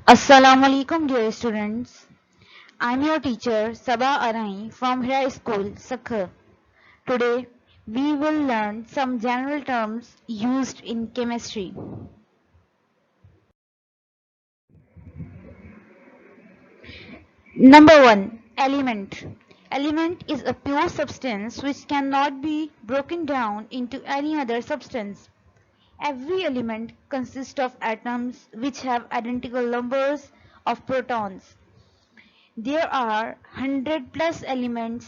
Assalamu alaikum dear students. I'm your teacher Sabah Arai from Hira School, Sakhar. Today we will learn some general terms used in chemistry. Number 1. Element. Element is a pure substance which cannot be broken down into any other substance. Every element consists of atoms which have identical numbers of protons. There are 100 plus elements,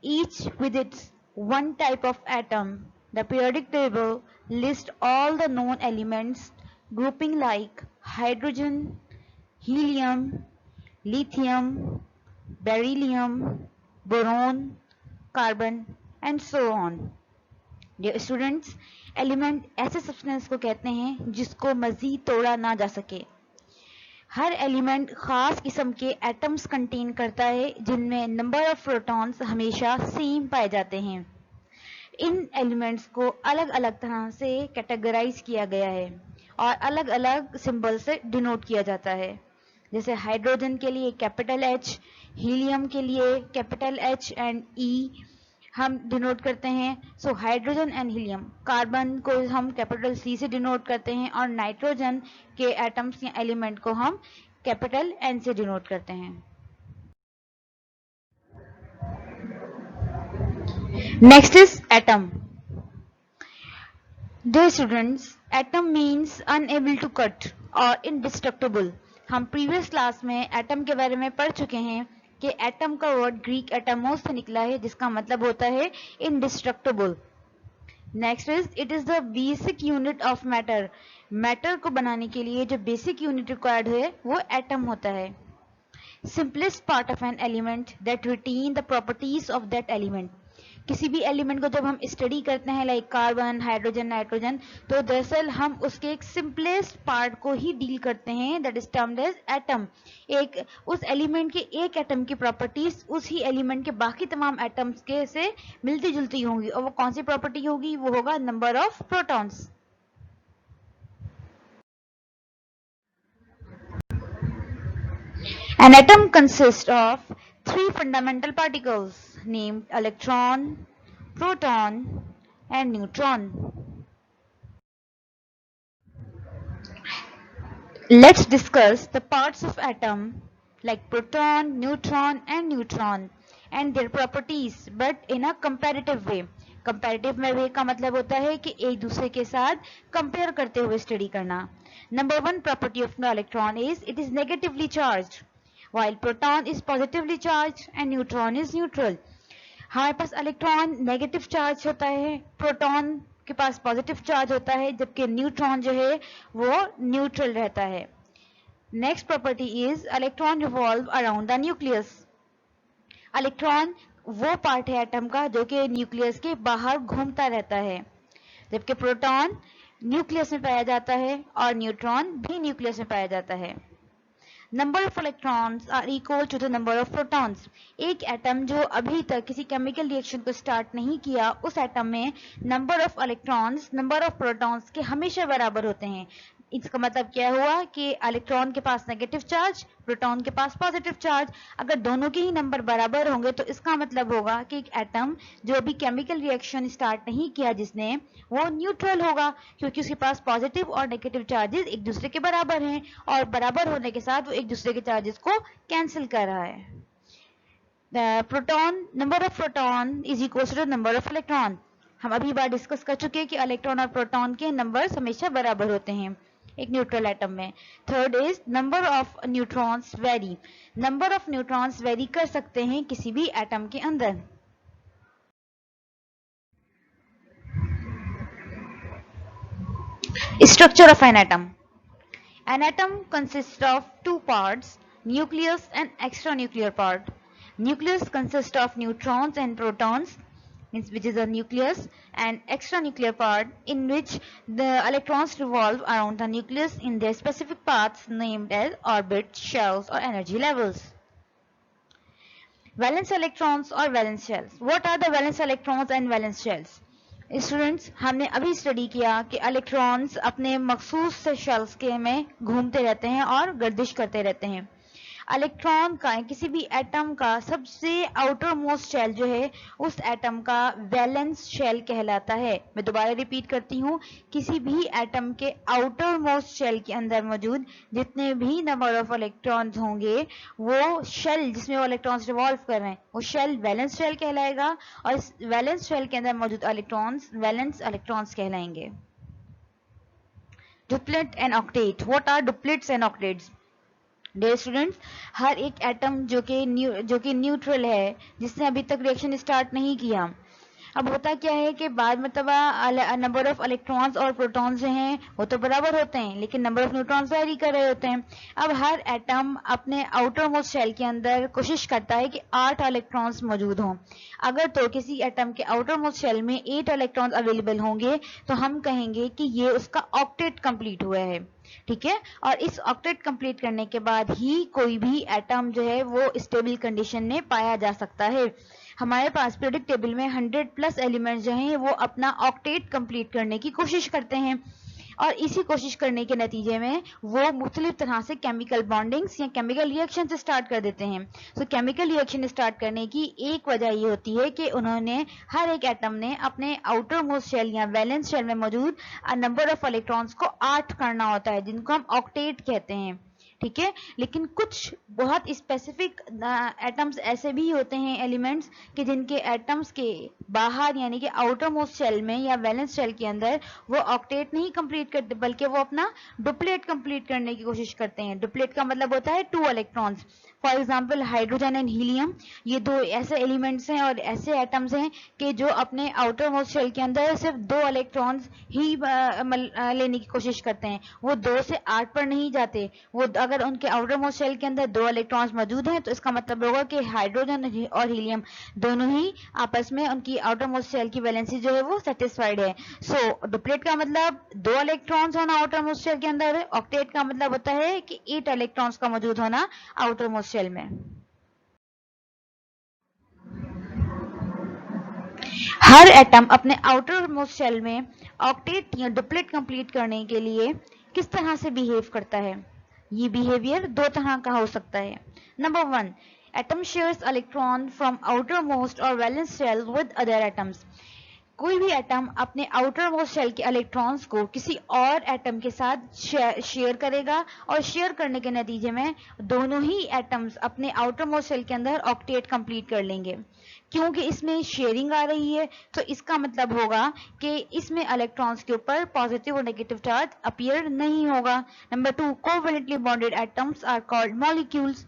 each with its one type of atom. The periodic table lists all the known elements, grouping like hydrogen, helium, lithium, beryllium, boron, carbon, and so on. Dear students, element ऐसे substance को कहते हैं जिसको मजीद तोड़ा ना जा सके. हर element खास किस्म के एटम्स कंटेन करता है जिनमें नंबर ऑफ प्रोटॉन्स हमेशा सेम पाए जाते हैं. इन एलिमेंट्स को अलग अलग तरह से कैटेगराइज किया गया है और अलग अलग सिंबल से डिनोट किया जाता है. जैसे हाइड्रोजन के लिए कैपिटल एच, हीलियम के लिए कैपिटल एच एंड ई हम डिनोट करते हैं. So hydrogen and helium. Carbon को हम कैपिटल सी से डिनोट करते हैं और नाइट्रोजन के एटम्स या एलिमेंट को हम कैपिटल एन से डिनोट करते हैं. Next is atom. Dear students, atom means unable to cut or indestructible. हम प्रीवियस क्लास में एटम के बारे में पढ़ चुके हैं कि एटम का वर्ड ग्रीक एटमोस से निकला है जिसका मतलब होता है indestructible. Next is it is the basic unit of matter. Matter को बनाने के लिए जो बेसिक यूनिट रिक्वायर्ड है वो एटम होता है. Simplest part of an element that retain the properties of that element. किसी भी एलिमेंट को जब हम स्टडी करते हैं लाइक कार्बन, हाइड्रोजन, नाइट्रोजन, तो दरअसल हम उसके एक सिंपलेस्ट पार्ट को ही डील करते हैं that is termed as atom. एक उस एलिमेंट के एक एटम की प्रॉपर्टीज उसी एलिमेंट के बाकी तमाम एटम्स के से मिलती जुलती होंगी और वो कौन सी प्रॉपर्टी होगी? वो होगा number of protons. An atom consists of three fundamental particles named electron, proton, and neutron. Let's discuss the parts of atom like proton, neutron, and their properties, but in a comparative way. Comparative way का मतलब होता है कि एक दूसरे के साथ compare करते हुए स्टडी करना. Number 1 property of the electron is it is negatively charged, while proton is positively charged and neutron is neutral. हमारे पास इलेक्ट्रॉन नेगेटिव चार्ज होता है, प्रोटॉन के पास पॉजिटिव चार्ज होता है, जबकि न्यूट्रॉन जो है वो न्यूट्रल रहता है. Next property is electron revolve around the nucleus. Electron वो पार्ट है एटम का जो कि न्यूक्लियस के बाहर घूमता रहता है, जबकि प्रोटॉन न्यूक्लियस में पाया जाता है और न्यूट्रॉन भी न्यूक्लियस में पाया जाता है. Number of electrons are equal to the number of protons. एक एटम जो अभी तक किसी केमिकल रिएक्शन को स्टार्ट नहीं किया, उस एटम में number of electrons number of protons के हमेशा बराबर होते हैं. इसका मतलब क्या हुआ कि इलेक्ट्रॉन के पास नेगेटिव चार्ज, प्रोटॉन के पास पॉजिटिव चार्ज. अगर दोनों के ही नंबर बराबर होंगे तो इसका मतलब होगा कि एक एटम जो अभी केमिकल रिएक्शन स्टार्ट नहीं किया जिसने, वो न्यूट्रल होगा क्योंकि उसके पास पॉजिटिव और नेगेटिव चार्जेस एक दूसरे के बराबर हैं और बराबर होने के साथ वो एक दूसरे के चार्जेस को कैंसिल कर रहा है. Proton number of proton is equal to number of electron. हम अभी बार डिस्कस कर चुके हैं कि इलेक्ट्रॉन और प्रोटॉन के नंबर्स हमेशा बराबर होते हैं एक न्यूट्रल एटम में. Third is number of neutrons very. Number of neutrons very कर सकते हैं किसी भी एटम के अंदर. Structure of an atom. An atom consists of two parts, nucleus and extranuclear part. Nucleus consists of neutrons and protons, means which is a nucleus, and extranuclear part in which the electrons revolve around the nucleus in their specific paths named as orbits, shells or energy levels. Valence electrons or valence shells. What are the valence electrons and valence shells? Students, हमने अभी study किया कि electrons अपने मखसूस से shells के में घूमते रहते हैं और गर्दिश करते रहते हैं। इलेक्ट्रॉन का किसी भी एटम का सबसे आउटर मोस्ट शेल जो है उस एटम का वैलेंस शेल कहलाता है। मैं दोबारा रिपीट करती हूँ, किसी भी एटम के आउटर मोस्ट शेल के अंदर मौजूद जितने भी नंबर ऑफ इलेक्ट्रॉन्स होंगे, वो शेल जिसमें वो इलेक्ट्रॉन्स रिवॉल्व कर रहे हैं वो शेल वैलेंस शेल कहलाएगा, और इस वैलेंस शेल के अंदर मौजूद इलेक्ट्रॉन्स वैलेंस इलेक्ट्रॉन्स कहलाएंगे। Duplet and octet. What are duplets and octets? Dear students, हर एक एटम जो कि न्यूट्रल है, जिसने अभी तक रिएक्शन स्टार्ट नहीं किया, अब होता क्या है कि बाद मतलब नंबर ऑफ इलेक्ट्रॉन्स और प्रोटॉन्स जो हैं वो तो बराबर होते हैं, लेकिन नंबर ऑफ न्यूट्रॉन्स वेरी कर रहे होते हैं। अब हर एटम अपने आउटर मोस्ट शेल के अंदर कोशिश करता है कि 8 इलेक्ट्रॉन्स मौजूद हों। अगर तो किसी एटम के आउटर मोस्ट शेल में 8 इलेक्ट्रॉन्स अवेलेबल होंगे तो हम कहेंगे कि ये उसका ऑक्टेट कंप्लीट हुआ है। ठीक है, और इस ऑक्टेट कंप्लीट करने के बाद ही कोई भी एटम जो है वो स्टेबल कंडीशन में पाया जा सकता है। हमारे पास पीरियोडिक टेबल में 100+ एलिमेंट्स जो हैं वो अपना ऑक्टेट कंप्लीट करने की कोशिश करते हैं, और इसी कोशिश करने के नतीजे में वो मुख्तलिफ तरह से केमिकल बॉन्डिंग्स या केमिकल रिएक्शन से स्टार्ट कर देते हैं। सो केमिकल रिएक्शन स्टार्ट करने की एक वजह ये होती है कि उन्होंने हर एक एटम ने अपने आउटर मोस्ट शेल या वैलेंस शेल में मौजूद नंबर ऑफ इलेक्ट्रॉन्स को 8 करना होता है, जिनको हम ऑक्टेट कहते हैं। ठीक है, लेकिन कुछ बहुत स्पेसिफिक एटम्स ऐसे भी होते हैं, एलिमेंट्स, कि जिनके एटम्स के बाहर यानी कि आउटर मोस्ट शेल में या वैलेंस शेल के अंदर वो ऑक्टेट नहीं कंप्लीट करते, बल्कि वो अपना डुप्लेट कंप्लीट करने की कोशिश करते हैं। डुप्लेट का मतलब होता है 2 electrons. For example hydrogen and helium, ये 2 ऐसे एलिमेंट्स हैं और ऐसे एटम्स हैं कि जो अपने आउटर मोस्ट शेल के अंदर सिर्फ 2 इलेक्ट्रॉन्स ही लेने की कोशिश करते हैं, वो 2 से 8 पर नहीं जाते। वो अगर उनके आउटर मोस्ट शेल के अंदर 2 इलेक्ट्रॉन्स मौजूद हैं तो इसका मतलब होगा कि हाइड्रोजन और हीलियम दोनों ही आपस में उनकी आउटर मोस्ट शेल की वैलेंसी जो है वो सेटिस्फाइड है। सो डुप्लेट का मतलब 2 इलेक्ट्रॉन्स होना आउटर मोस्ट शेल के अंदर है। ऑक्टेट का मतलब होता है कि 8 इलेक्ट्रॉन्स का मौजूद होना आउटर मोस्ट शेल में। हर एटम अपने आउटर मोस्ट शेल में ऑक्टेट या डुप्लेट कंप्लीट करने के लिए किस तरह से बिहेव करता है? ये बिहेवियर 2 तरह का हो सकता है। Number 1, atom shares electron from outermost और valence shell with other atoms. कोई भी एटम अपने आउटर मोस्ट शेल के इलेक्ट्रॉन्स को किसी और एटम के साथ शेयर करेगा, और शेयर करने के नतीजे में दोनों ही एटम्स अपने आउटर मोस्ट शेल के अंदर ऑक्टेट कंप्लीट कर लेंगे। क्योंकि इसमें शेयरिंग आ रही है तो इसका मतलब होगा कि इसमें इलेक्ट्रॉन्स के ऊपर पॉजिटिव और नेगेटिव चार्ज अपीयर नहीं होगा। Number 2, covalently bonded atoms are called molecules.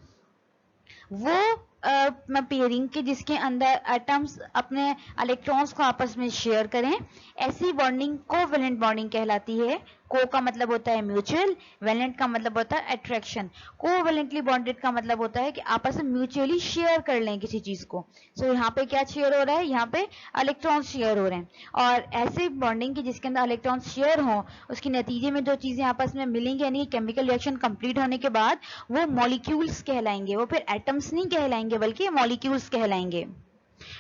वो पेयरिंग के जिसके अंदर एटम्स अपने इलेक्ट्रॉन्स को आपस में शेयर करें, ऐसी बॉन्डिंग कोवैलेंट बॉन्डिंग कहलाती है। को का मतलब होता है म्यूचुअल, वैलेंट का मतलब होता है अट्रैक्शन। कोवैलेंटली बॉन्डेड का मतलब होता है कि आपस में म्यूचुअली शेयर कर लें किसी चीज को। सो यहाँ पे क्या शेयर हो रहा है? यहाँ पे इलेक्ट्रॉन्स शेयर हो रहे हैं, और ऐसी बॉन्डिंग की जिसके अंदर इलेक्ट्रॉन्स शेयर हो, उसके नतीजे में जो चीजें आपस में मिलेंगी यानी केमिकल रिएक्शन कंप्लीट होने के बाद वो मॉलिक्यूल्स कहलाएंगे। वो फिर एटम्स नहीं कहलाएंगे बल्कि मॉलिक्यूल्स कहलाएंगे।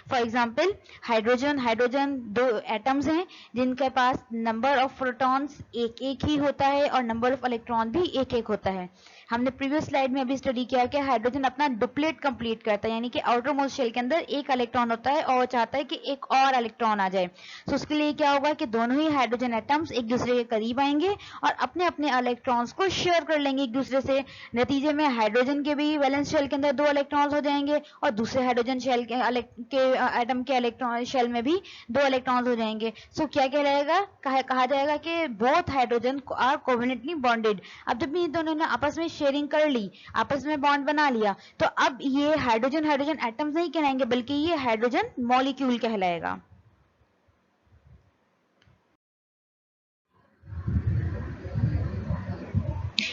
फॉर एग्जाम्पल हाइड्रोजन 2 एटम्स हैं जिनके पास नंबर ऑफ प्रोटॉन्स एक ही होता है और नंबर ऑफ इलेक्ट्रॉन भी एक होता है। हमने प्रीवियस स्लाइड में अभी स्टडी किया कि हाइड्रोजन अपना डुप्लेट कंप्लीट करता है, यानी कि आउटर मोस्ट शेल के अंदर 1 इलेक्ट्रॉन होता है और वो चाहता है कि एक और इलेक्ट्रॉन आ जाए। तो उसके लिए क्या होगा कि दोनों ही हाइड्रोजन एटम्स एक दूसरे के करीब आएंगे और अपने अपने इलेक्ट्रॉन्स को शेयर कर लेंगे एक दूसरे से। नतीजे में हाइड्रोजन के भी वैलेंस शेल के अंदर 2 इलेक्ट्रॉन्स हो जाएंगे और दूसरे हाइड्रोजन शेल के एटम के इलेक्ट्रॉन शेल में भी 2 इलेक्ट्रॉन्स हो जाएंगे। सो क्या कहलाएगा? कहा जाएगा कि both hydrogen are covalently bonded. अब जब ये दोनों ने आपस में शेयरिंग कर ली, आपस में बॉन्ड बना लिया, तो अब ये हाइड्रोजन एटम्स नहीं कहलाएंगे बल्कि ये हाइड्रोजन मॉलिक्यूल कहलाएगा।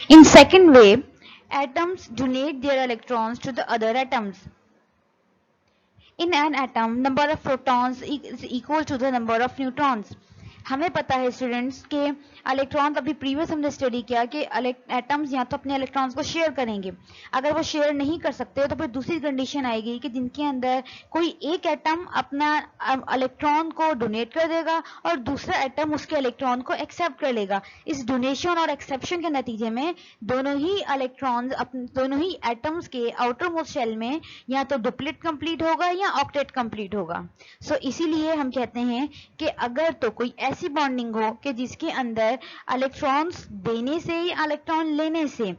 In second way, atoms donate their electrons to the other atoms. In an atom, number of protons is equal to the number of neutrons. हमें पता है स्टूडेंट्स के इलेक्ट्रॉन, अभी प्रीवियस हमने स्टडी किया कि एटम्स या तो अपने इलेक्ट्रॉन्स को शेयर करेंगे, अगर वो शेयर नहीं कर सकते तो फिर दूसरी कंडीशन आएगी कि जिनके अंदर कोई एक एटम अपना इलेक्ट्रॉन को डोनेट कर देगा और दूसरा एटम उसके इलेक्ट्रॉन को एक्सेप्ट कर लेगा। इस डोनेशन और एक्सेप्शन के नतीजे में दोनों ही इलेक्ट्रॉन्स, दोनों ही एटम्स के आउटर मोस्ट शेल में या तो डुप्लेट कंप्लीट होगा या ऑक्टेट कंप्लीट होगा। सो इसीलिए हम कहते हैं कि अगर तो कोई ऐसी बॉन्डिंग हो कि जिसके अंदर इलेक्ट्रॉन्स देने से या इलेक्ट्रॉन लेने से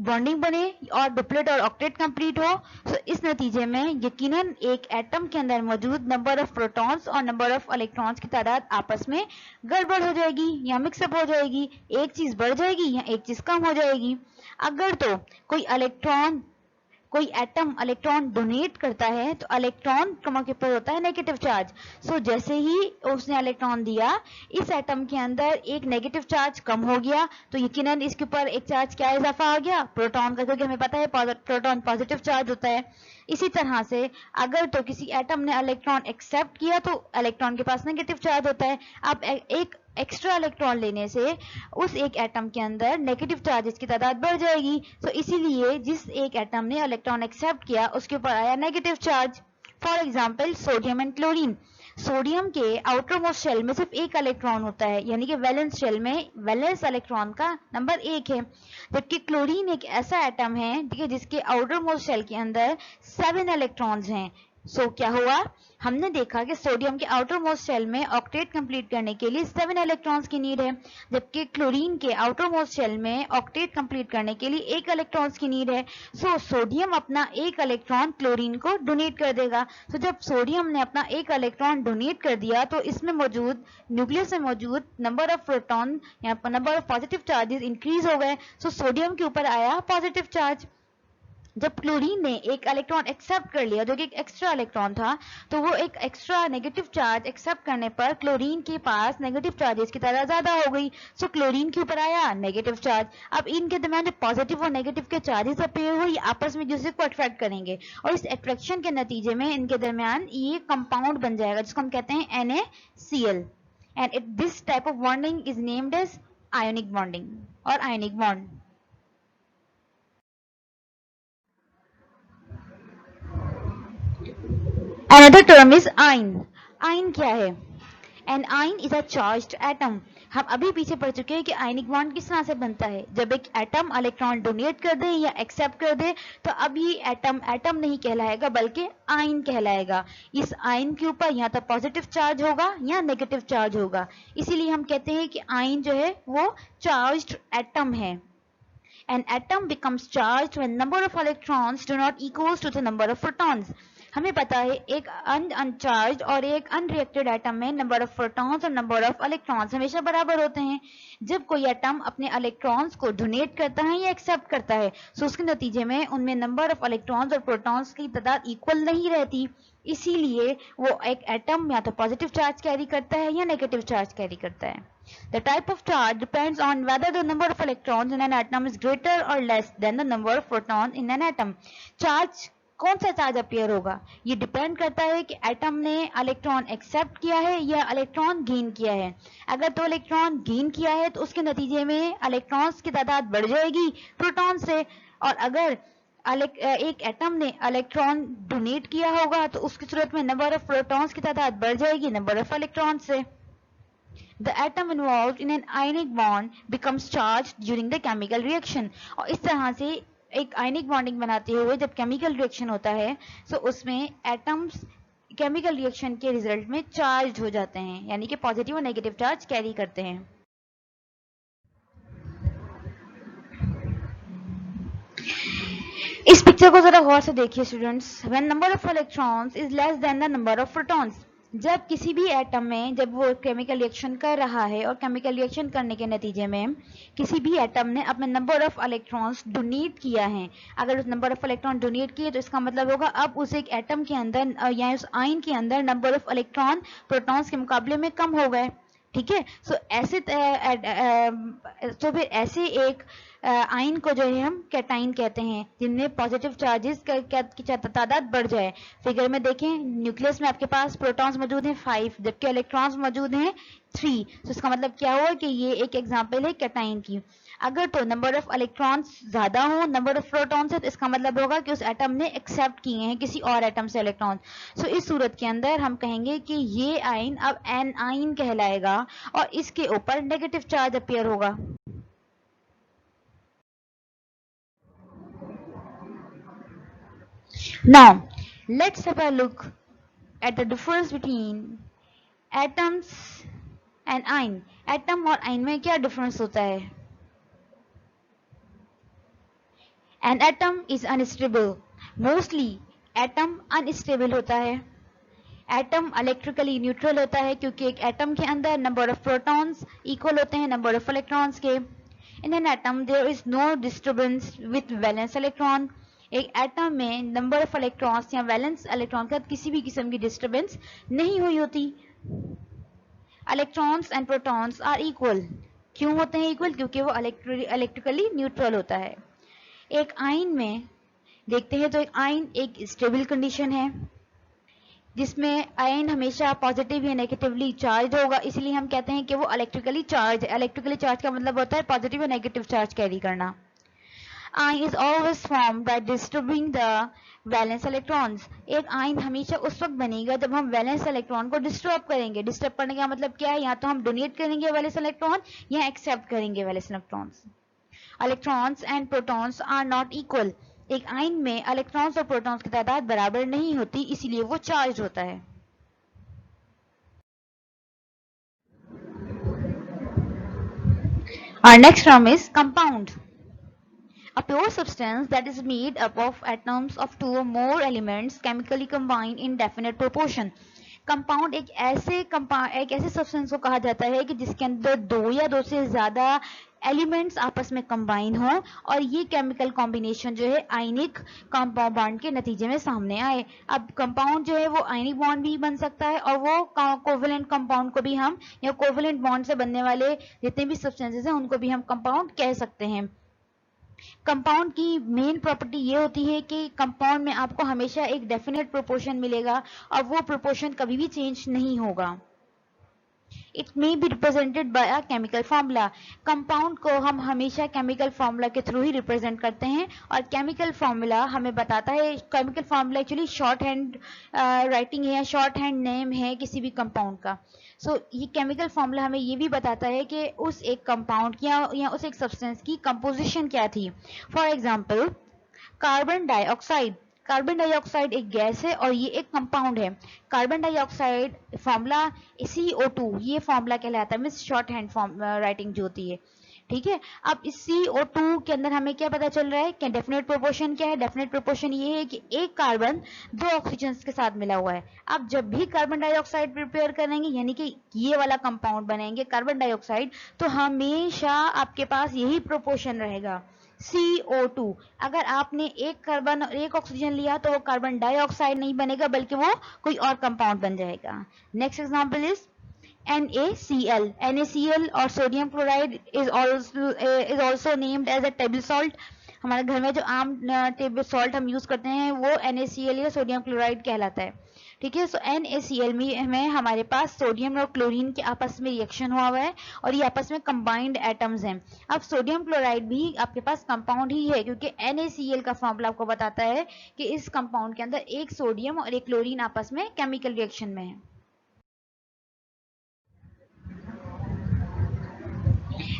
बॉन्डिंग बने और डुप्लेट और ऑक्टेट कंप्लीट हो, तो इस नतीजे में यकीनन एक एटम के अंदर मौजूद नंबर ऑफ प्रोटॉन्स और नंबर ऑफ इलेक्ट्रॉन्स की तादाद आपस में गड़बड़ हो जाएगी या मिक्सअप हो जाएगी, एक चीज बढ़ जाएगी या एक चीज कम हो जाएगी। अगर तो कोई एटम इलेक्ट्रॉन डोनेट करता है तो इलेक्ट्रॉन के ऊपर होता है नेगेटिव चार्ज। सो जैसे ही उसने इलेक्ट्रॉन दिया, इस एटम के अंदर एक नेगेटिव चार्ज कम हो गया, तो यकीनन इसके ऊपर एक चार्ज क्या इजाफा आ गया, प्रोटॉन का, क्योंकि हमें पता है प्रोटॉन पॉजिटिव चार्ज होता है। इसी तरह से अगर तो किसी एटम ने इलेक्ट्रॉन एक्सेप्ट किया तो इलेक्ट्रॉन के पास नेगेटिव चार्ज होता है। अब एक एक्स्ट्रा इलेक्ट्रॉन लेने से उस एक एटम के अंदर नेगेटिव चार्जेस की तादाद बढ़ जाएगी। तो इसीलिए जिस एक एटम ने इलेक्ट्रॉन एक्सेप्ट किया उसके ऊपर आया negative charge. For example sodium and chlorine. Sodium के आउटर मोस्ट शेल में सिर्फ एक इलेक्ट्रॉन होता है, यानी कि वैलेंस शेल में वैलेंस इलेक्ट्रॉन का नंबर 1 है, जबकि क्लोरीन एक ऐसा एटम है ठीक है जिसके आउटर मोस्ट शेल के अंदर 7 इलेक्ट्रॉन्स हैं। सो क्या हुआ, हमने देखा कि सोडियम के आउटर मोस्ट शेल में ऑक्टेट कंप्लीट करने के लिए 7 इलेक्ट्रॉन्स की नीड है, जबकि क्लोरीन के आउटर मोस्ट शेल में ऑक्टेट कंप्लीट करने के लिए 1 इलेक्ट्रॉन्स की नीड है। सो सोडियम अपना 1 इलेक्ट्रॉन क्लोरीन को डोनेट कर देगा। सो जब सोडियम ने अपना 1 इलेक्ट्रॉन डोनेट कर दिया तो इसमें मौजूद न्यूक्लियस में मौजूद नंबर ऑफ प्रोटॉन या number of positive charges increase हो गए। सो सोडियम के ऊपर आया पॉजिटिव चार्ज। जब क्लोरीन ने एक इलेक्ट्रॉन एक्सेप्ट कर लिया जो कि एक एक्स्ट्रा इलेक्ट्रॉन था, तो वो एक एक्स्ट्रा नेगेटिव चार्ज एक्सेप्ट करने पर क्लोरीन के पास नेगेटिव चार्जेस की तादाद ज्यादा हो गई। सो क्लोरीन के ऊपर आया नेगेटिव चार्ज। अब इनके दरमियान जो पॉजिटिव और नेगेटिव के चार्जेस अपीयर हुए, ये आपस में दूसरे को अट्रैक्ट करेंगे और इस अट्रैक्शन के नतीजे में इनके दरमियान ये कंपाउंड बन जाएगा जिसको हम कहते हैं NaCl, and this type of bonding is named as ionic bonding और ionic bond. Another term is ion. Ion क्या है? An ion is a charged atom. हम अभी पीछे पढ़ चुके हैं कि आयनिक बॉन्ड किस तरह से बनता है। जब एक एटम इलेक्ट्रॉन डोनेट कर दे या एक्सेप्ट कर दे तो अब ये एटम नहीं कहलाएगा बल्कि आयन कहलाएगा। इस आयन के ऊपर या तो पॉजिटिव चार्ज होगा या नेगेटिव चार्ज होगा, इसीलिए हम कहते हैं कि आयन जो है वो चार्ज्ड एटम है। An atom becomes charged when number of electrons do not equals to the number of protons. हमें पता है एक अनचार्ज और एक अनरिएक्टेड एटम में नंबर ऑफ प्रोटॉन्स और नंबर ऑफ इलेक्ट्रॉन्स हमेशा बराबर होते हैं। जब कोई एटम अपने इलेक्ट्रॉन्स को डोनेट करता है या एक्सेप्ट करता है तो उसके नतीजे में उनमें नंबर ऑफ इलेक्ट्रॉन्स और प्रोटॉन्स की तादाद इक्वल नहीं रहती, इसीलिए वो एक एटम या तो पॉजिटिव चार्ज कैरी करता है या नेगेटिव चार्ज कैरी करता है। The type of charge depends on whether the number of electrons in an atom is greater or less than the number of protons in an atom. Charge कौन सा charge appear होगा, ये depend करता है कि atom ने electron accept किया है या इलेक्ट्रॉन गेन किया है। अगर तो इलेक्ट्रॉन गेन किया है तो उसके नतीजे में इलेक्ट्रॉन्स की तादाद बढ़ जाएगी प्रोटॉन से, और अगर एक एटम ने इलेक्ट्रॉन डोनेट किया होगा तो उसकी सूरत में नंबर ऑफ प्रोटॉन्स की तादाद बढ़ जाएगी नंबर ऑफ इलेक्ट्रॉन से। The atom involved in an ionic bond becomes charged during the chemical reaction. और इस तरह से एक आयनिक बॉन्डिंग बनाते हुए जब केमिकल रिएक्शन होता है तो उसमें एटम्स केमिकल रिएक्शन के रिजल्ट में चार्ज हो जाते हैं, यानी कि पॉजिटिव और नेगेटिव चार्ज कैरी करते हैं। इस पिक्चर को जरा गौर से देखिए students. When number of electrons is less than the number of protons, जब किसी भी एटम में जब वो केमिकल रिएक्शन कर रहा है और केमिकल रिएक्शन करने के नतीजे में किसी भी एटम ने अपने नंबर ऑफ इलेक्ट्रॉन्स डोनेट किया है, अगर उस नंबर ऑफ इलेक्ट्रॉन डोनेट किए तो इसका मतलब होगा अब उस एक एटम के अंदर या उस आयन के अंदर नंबर ऑफ इलेक्ट्रॉन प्रोटॉन्स के मुकाबले में कम हो गए। ठीक है। सो ऐसे तो फिर ऐसे एक आयन को जो है हम कैटाइन कहते हैं, जिनमें पॉजिटिव चार्जेस की तादाद बढ़ जाए। फिगर में देखें, न्यूक्लियस में आपके पास प्रोटॉन्स मौजूद हैं 5, जबकि इलेक्ट्रॉन्स मौजूद हैं 3। तो इसका मतलब क्या हुआ कि ये एक एग्जांपल है कैटाइन की। अगर तो नंबर ऑफ इलेक्ट्रॉन्स ज्यादा हो नंबर ऑफ प्रोटॉन्स है, तो इसका मतलब होगा कि उस एटम ने एक्सेप्ट किए हैं किसी और एटम से इलेक्ट्रॉन। सो इस सूरत के अंदर हम कहेंगे कि ये आयन अब एन आयन कहलाएगा और इसके ऊपर नेगेटिव चार्ज अपीयर होगा। Now, let's have a look at the difference between atoms and ion. Atom और आयन में क्या डिफरेंस होता है? An atom is unstable. Mostly atom unstable होता है। एटम इलेक्ट्रिकली न्यूट्रल होता है क्योंकि एक एटम के अंदर नंबर ऑफ प्रोटॉन्स इक्वल होते हैं नंबर ऑफ इलेक्ट्रॉन्स के। In an atom there is no disturbance with valence electron. एक एटम में नंबर ऑफ इलेक्ट्रॉन्स या वैलेंस इलेक्ट्रॉन के साथ किसी भी किस्म की डिस्टर्बेंस नहीं हुई होती। Electrons and protons are equal. क्यों होते हैं इक्वल? क्योंकि वो इलेक्ट्रिकली न्यूट्रल होता है। एक आयन में देखते हैं तो एक आयन एक स्टेबल कंडीशन है जिसमें आयन हमेशा पॉजिटिव या नेगेटिवली चार्ज होगा, इसलिए हम कहते हैं कि वो इलेक्ट्रिकली चार्ज है। इलेक्ट्रिकली चार्ज का मतलब होता है पॉजिटिव या नेगेटिव चार्ज कैरी करना। Ion is always form by disturbing the valence electrons. एक आयन हमेशा उस वक्त बनेगा जब हम वैलेंस इलेक्ट्रॉन को डिस्टर्ब करेंगे। डिस्टर्ब करने का मतलब क्या है? या तो हम डोनेट करेंगे वैलेंस इलेक्ट्रॉन या एक्सेप्ट करेंगे valence electrons. Electrons and protons are not equal. एक आयन में इलेक्ट्रॉन्स और प्रोटॉन्स की तादाद बराबर नहीं होती, इसलिए वो चार्ज होता है। Our next term is compound. A pure substance that is made up of atoms of two or more elements chemically combined in definite proportion. Compound एक ऐसे सब्सटेंस को कहा जाता है कि जिसके अंदर दो या दो से ज्यादा एलिमेंट्स आपस में कंबाइन हो और ये केमिकल कॉम्बिनेशन जो है आयनिक कंपाउंड बॉन्ड के नतीजे में सामने आए। अब कंपाउंड जो है वो आयनिक बॉन्ड भी बन सकता है और वो कोवेलेंट कंपाउंड को भी हम या कोवेलेंट बॉन्ड से बनने वाले जितने भी सब्सटेंसेस हैं उनको भी हम कंपाउंड कह सकते हैं। कंपाउंड की मेन प्रॉपर्टी ये होती है कि कंपाउंड में आपको हमेशा एक डेफिनेट प्रोपोर्शन मिलेगा और वो प्रोपोर्शन कभी भी चेंज नहीं होगा। It may be represented by a chemical formula. Compound को हम हमेशा केमिकल फॉर्मूला के थ्रू ही रिप्रेजेंट करते हैं और केमिकल फॉर्मूला हमें बताता है, chemical formula actually short hand writing है या शॉर्ट हैंड नेम है किसी भी कंपाउंड का। ये केमिकल फॉर्मूला हमें ये भी बताता है कि उस एक कंपाउंड या उस एक सब्सटेंस की कंपोजिशन क्या थी। For example carbon dioxide. Carbon dioxide एक गैस है और ये एक कंपाउंड है। कार्बन डाइऑक्साइड फॉर्मूला CO2 ये फॉर्मूला कहलाता है, मीन्स शॉर्ट हैंड राइटिंग जो होती है। ठीक है, अब इस CO2 के अंदर हमें क्या पता चल रहा है कि डेफिनेट प्रोपोर्शन क्या है? डेफिनेट प्रोपोर्शन ये है कि एक कार्बन दो ऑक्सीजन के साथ मिला हुआ है। अब जब भी कार्बन डाइऑक्साइड प्रिपेयर करेंगे यानी कि ये वाला कंपाउंड बनाएंगे कार्बन डाइऑक्साइड, तो हमेशा आपके पास यही प्रोपोर्शन रहेगा CO2। अगर आपने एक कार्बन और एक ऑक्सीजन लिया तो वो कार्बन डाइऑक्साइड नहीं बनेगा बल्कि वो कोई और कंपाउंड बन जाएगा। Next example is NaCl। NaCl और sodium chloride is also named as a table salt. हमारे घर में जो आम टेबल सॉल्ट हम यूज करते हैं वो NaCl या सोडियम क्लोराइड कहलाता है। ठीक है, सो NaCl में हमारे पास सोडियम और क्लोरीन के आपस में रिएक्शन हुआ है और ये आपस में कंबाइंड एटम्स हैं। अब सोडियम क्लोराइड भी आपके पास कंपाउंड ही है क्योंकि NaCl का फॉर्मूला आपको बताता है कि इस कंपाउंड के अंदर एक सोडियम और एक क्लोरीन आपस में केमिकल रिएक्शन में है।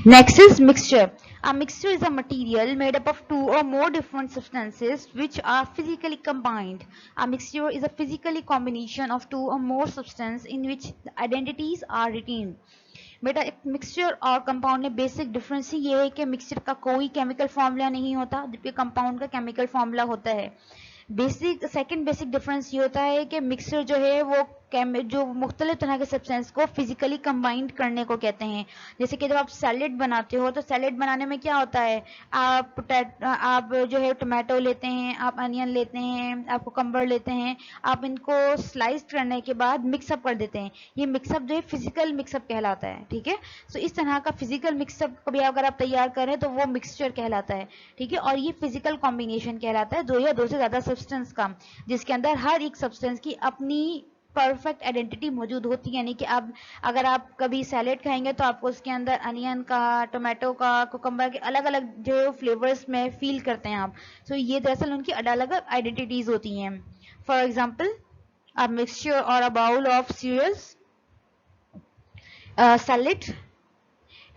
Next is mixture. A mixture is a material made up of two or more different substances which are physically combined. A mixture is a physically combination of two or more substances in which the identities are retained. बेटा एक mixture और compound में basic difference ही ये है कि mixture का कोई chemical formula नहीं होता जबकि कंपाउंड का केमिकल फॉर्मूला होता है। सेकंड बेसिक डिफरेंस ये होता है कि मिक्सचर जो है वो जो मुख्तलिफ तरह के सब्सटेंस को फिजिकली कंबाइंड करने को कहते हैं। जैसे कि जब आप सैलेड बनाते हो तो सैलेड बनाने में क्या होता है, आप जो है टोमेटो लेते हैं, आप अनियन लेते हैं, आप कुकम्बर लेते हैं, आप इनको स्लाइस करने के बाद मिक्सअप कर देते हैं। ये मिक्सअप जो है फिजिकल मिक्सअप कहलाता है, ठीक है। सो इस तरह का फिजिकल मिक्सअप को भी अगर आप तैयार करें तो वो मिक्सचर कहलाता है, ठीक है। और ये फिजिकल कॉम्बिनेशन कहलाता है दो या दो से ज़्यादा सब्सटेंस का, जिसके अंदर हर एक सब्सटेंस की अपनी परफेक्ट आइडेंटिटी मौजूद होती है। यानी कि अब अगर आप कभी सैलेड खाएंगे तो आपको उसके अंदर अनियन का, टोमेटो का, कुकम्बर के अलग अलग जो फ्लेवर्स में फील करते हैं आप। सो ये दरअसल उनकी अलग अलग आइडेंटिटीज होती हैं। For example, a mixture or a bowl of cereals, salad,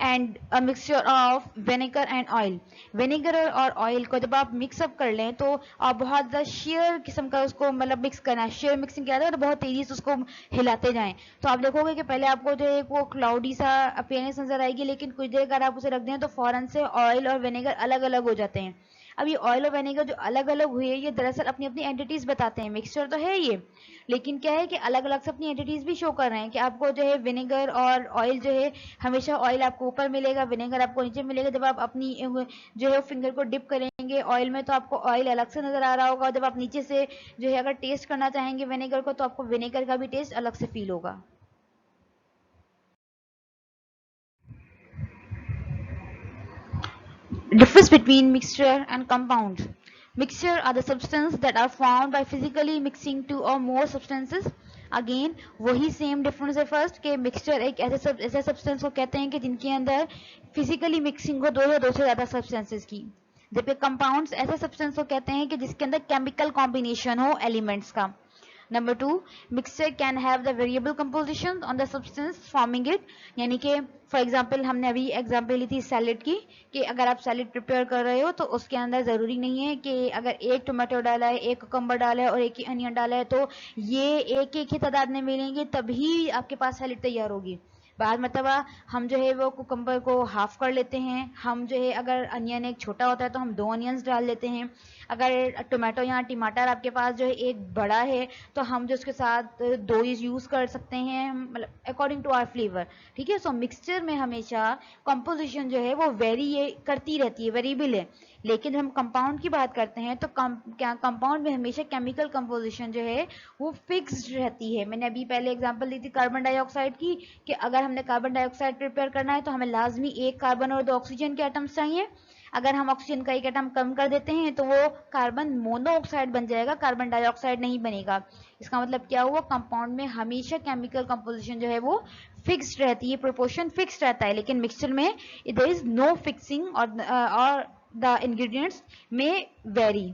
and a mixture of vinegar and oil. Vinegar और ऑयल को जब आप मिक्सअप कर लें तो आप बहुत ज़्यादा शेयर किस्म का उसको मतलब मिक्स करना है। शेयर मिक्सिंग क्या है तो बहुत तेज़ी से उसको हिलाते जाएं। तो आप देखोगे कि पहले आपको जो है वो क्लाउडी सा अपीयरेंस नजर आएगी, लेकिन कुछ देर अगर आप उसे रख दें तो फ़ौरन से ऑयल और विनेगर अलग अलग हो जाते हैं। अब ये ऑयल और विनेगर जो अलग अलग हुए ये दरअसल अपनी अपनी एंटिटीज बताते हैं। मिक्सचर तो है ये, लेकिन क्या है कि अलग अलग से अपनी एंटिटीज भी शो कर रहे हैं कि आपको जो है विनेगर और ऑयल जो है, हमेशा ऑयल आपको ऊपर मिलेगा, विनेगर आपको नीचे मिलेगा। जब आप अपनी जो है फिंगर को डिप करेंगे ऑयल में तो आपको ऑयल अलग से नजर आ रहा होगा, और जब आप नीचे से जो है अगर टेस्ट करना चाहेंगे विनेगर को तो आपको विनेगर का भी टेस्ट अलग से फील होगा। Difference between mixture and compound. Mixture are the substances that are formed by physically mixing two or more substances. Again वही सेम डिफरेंस है फर्स्ट के मिक्सचर एक ऐसे सब्सटेंस को कहते हैं कि जिनके अंदर फिजिकली मिक्सिंग हो दो या दो से ज़्यादा सब्सटेंसेस की, जबकि कंपाउंड्स ऐसे सब्सटेंस को कहते हैं कि जिसके अंदर केमिकल कॉम्बिनेशन हो एलिमेंट्स का। Number 2, mixture can have the variable composition on the substance forming it. यानी कि फॉर एग्जांपल हमने अभी एग्जांपल ली थी सैलेड की, कि अगर आप सैलेड प्रिपेयर कर रहे हो तो उसके अंदर ज़रूरी नहीं है कि अगर एक टोमेटो डाला है, एक कुकम्बर डाला है और एक ही अनियन डाला है तो ये एक एक ही तादाद में मिलेंगे तभी आपके पास सैलेड तैयार होगी। बाद मरतबा हम जो है वो कुकम्बर को हाफ कर लेते हैं, हम जो है अगर अनियन एक छोटा होता है तो हम 2 अनियंस डाल लेते हैं, अगर टोमेटो या टमाटर आपके पास जो है एक बड़ा है तो हम जो उसके साथ 2 यूज़ कर सकते हैं, मतलब अकॉर्डिंग टू आवर फ्लेवर, ठीक है। सो मिक्सचर में हमेशा कंपोजिशन जो है वो वेरी करती रहती है, वेरिएबल है। लेकिन हम कंपाउंड की बात करते हैं तो कंपाउंड में हमेशा केमिकल कंपोजिशन जो है वो फिक्स्ड रहती है। मैंने अभी पहले एग्जांपल दी थी कार्बन डाइऑक्साइड की, कि अगर हमने कार्बन डाइऑक्साइड प्रिपेयर करना है तो हमें लाजमी एक कार्बन और 2 ऑक्सीजन के एटम्स चाहिए। अगर हम ऑक्सीजन का एक एटम कम कर देते हैं तो वो कार्बन मोनोऑक्साइड बन जाएगा, कार्बन डाइऑक्साइड नहीं बनेगा। इसका मतलब क्या हुआ, कंपाउंड में हमेशा केमिकल कंपोजिशन जो है वो फिक्स्ड रहती है, प्रोपोर्शन फिक्स्ड रहता है। लेकिन मिक्सचर में देयर इज नो फिक्सिंग और the ingredients may vary.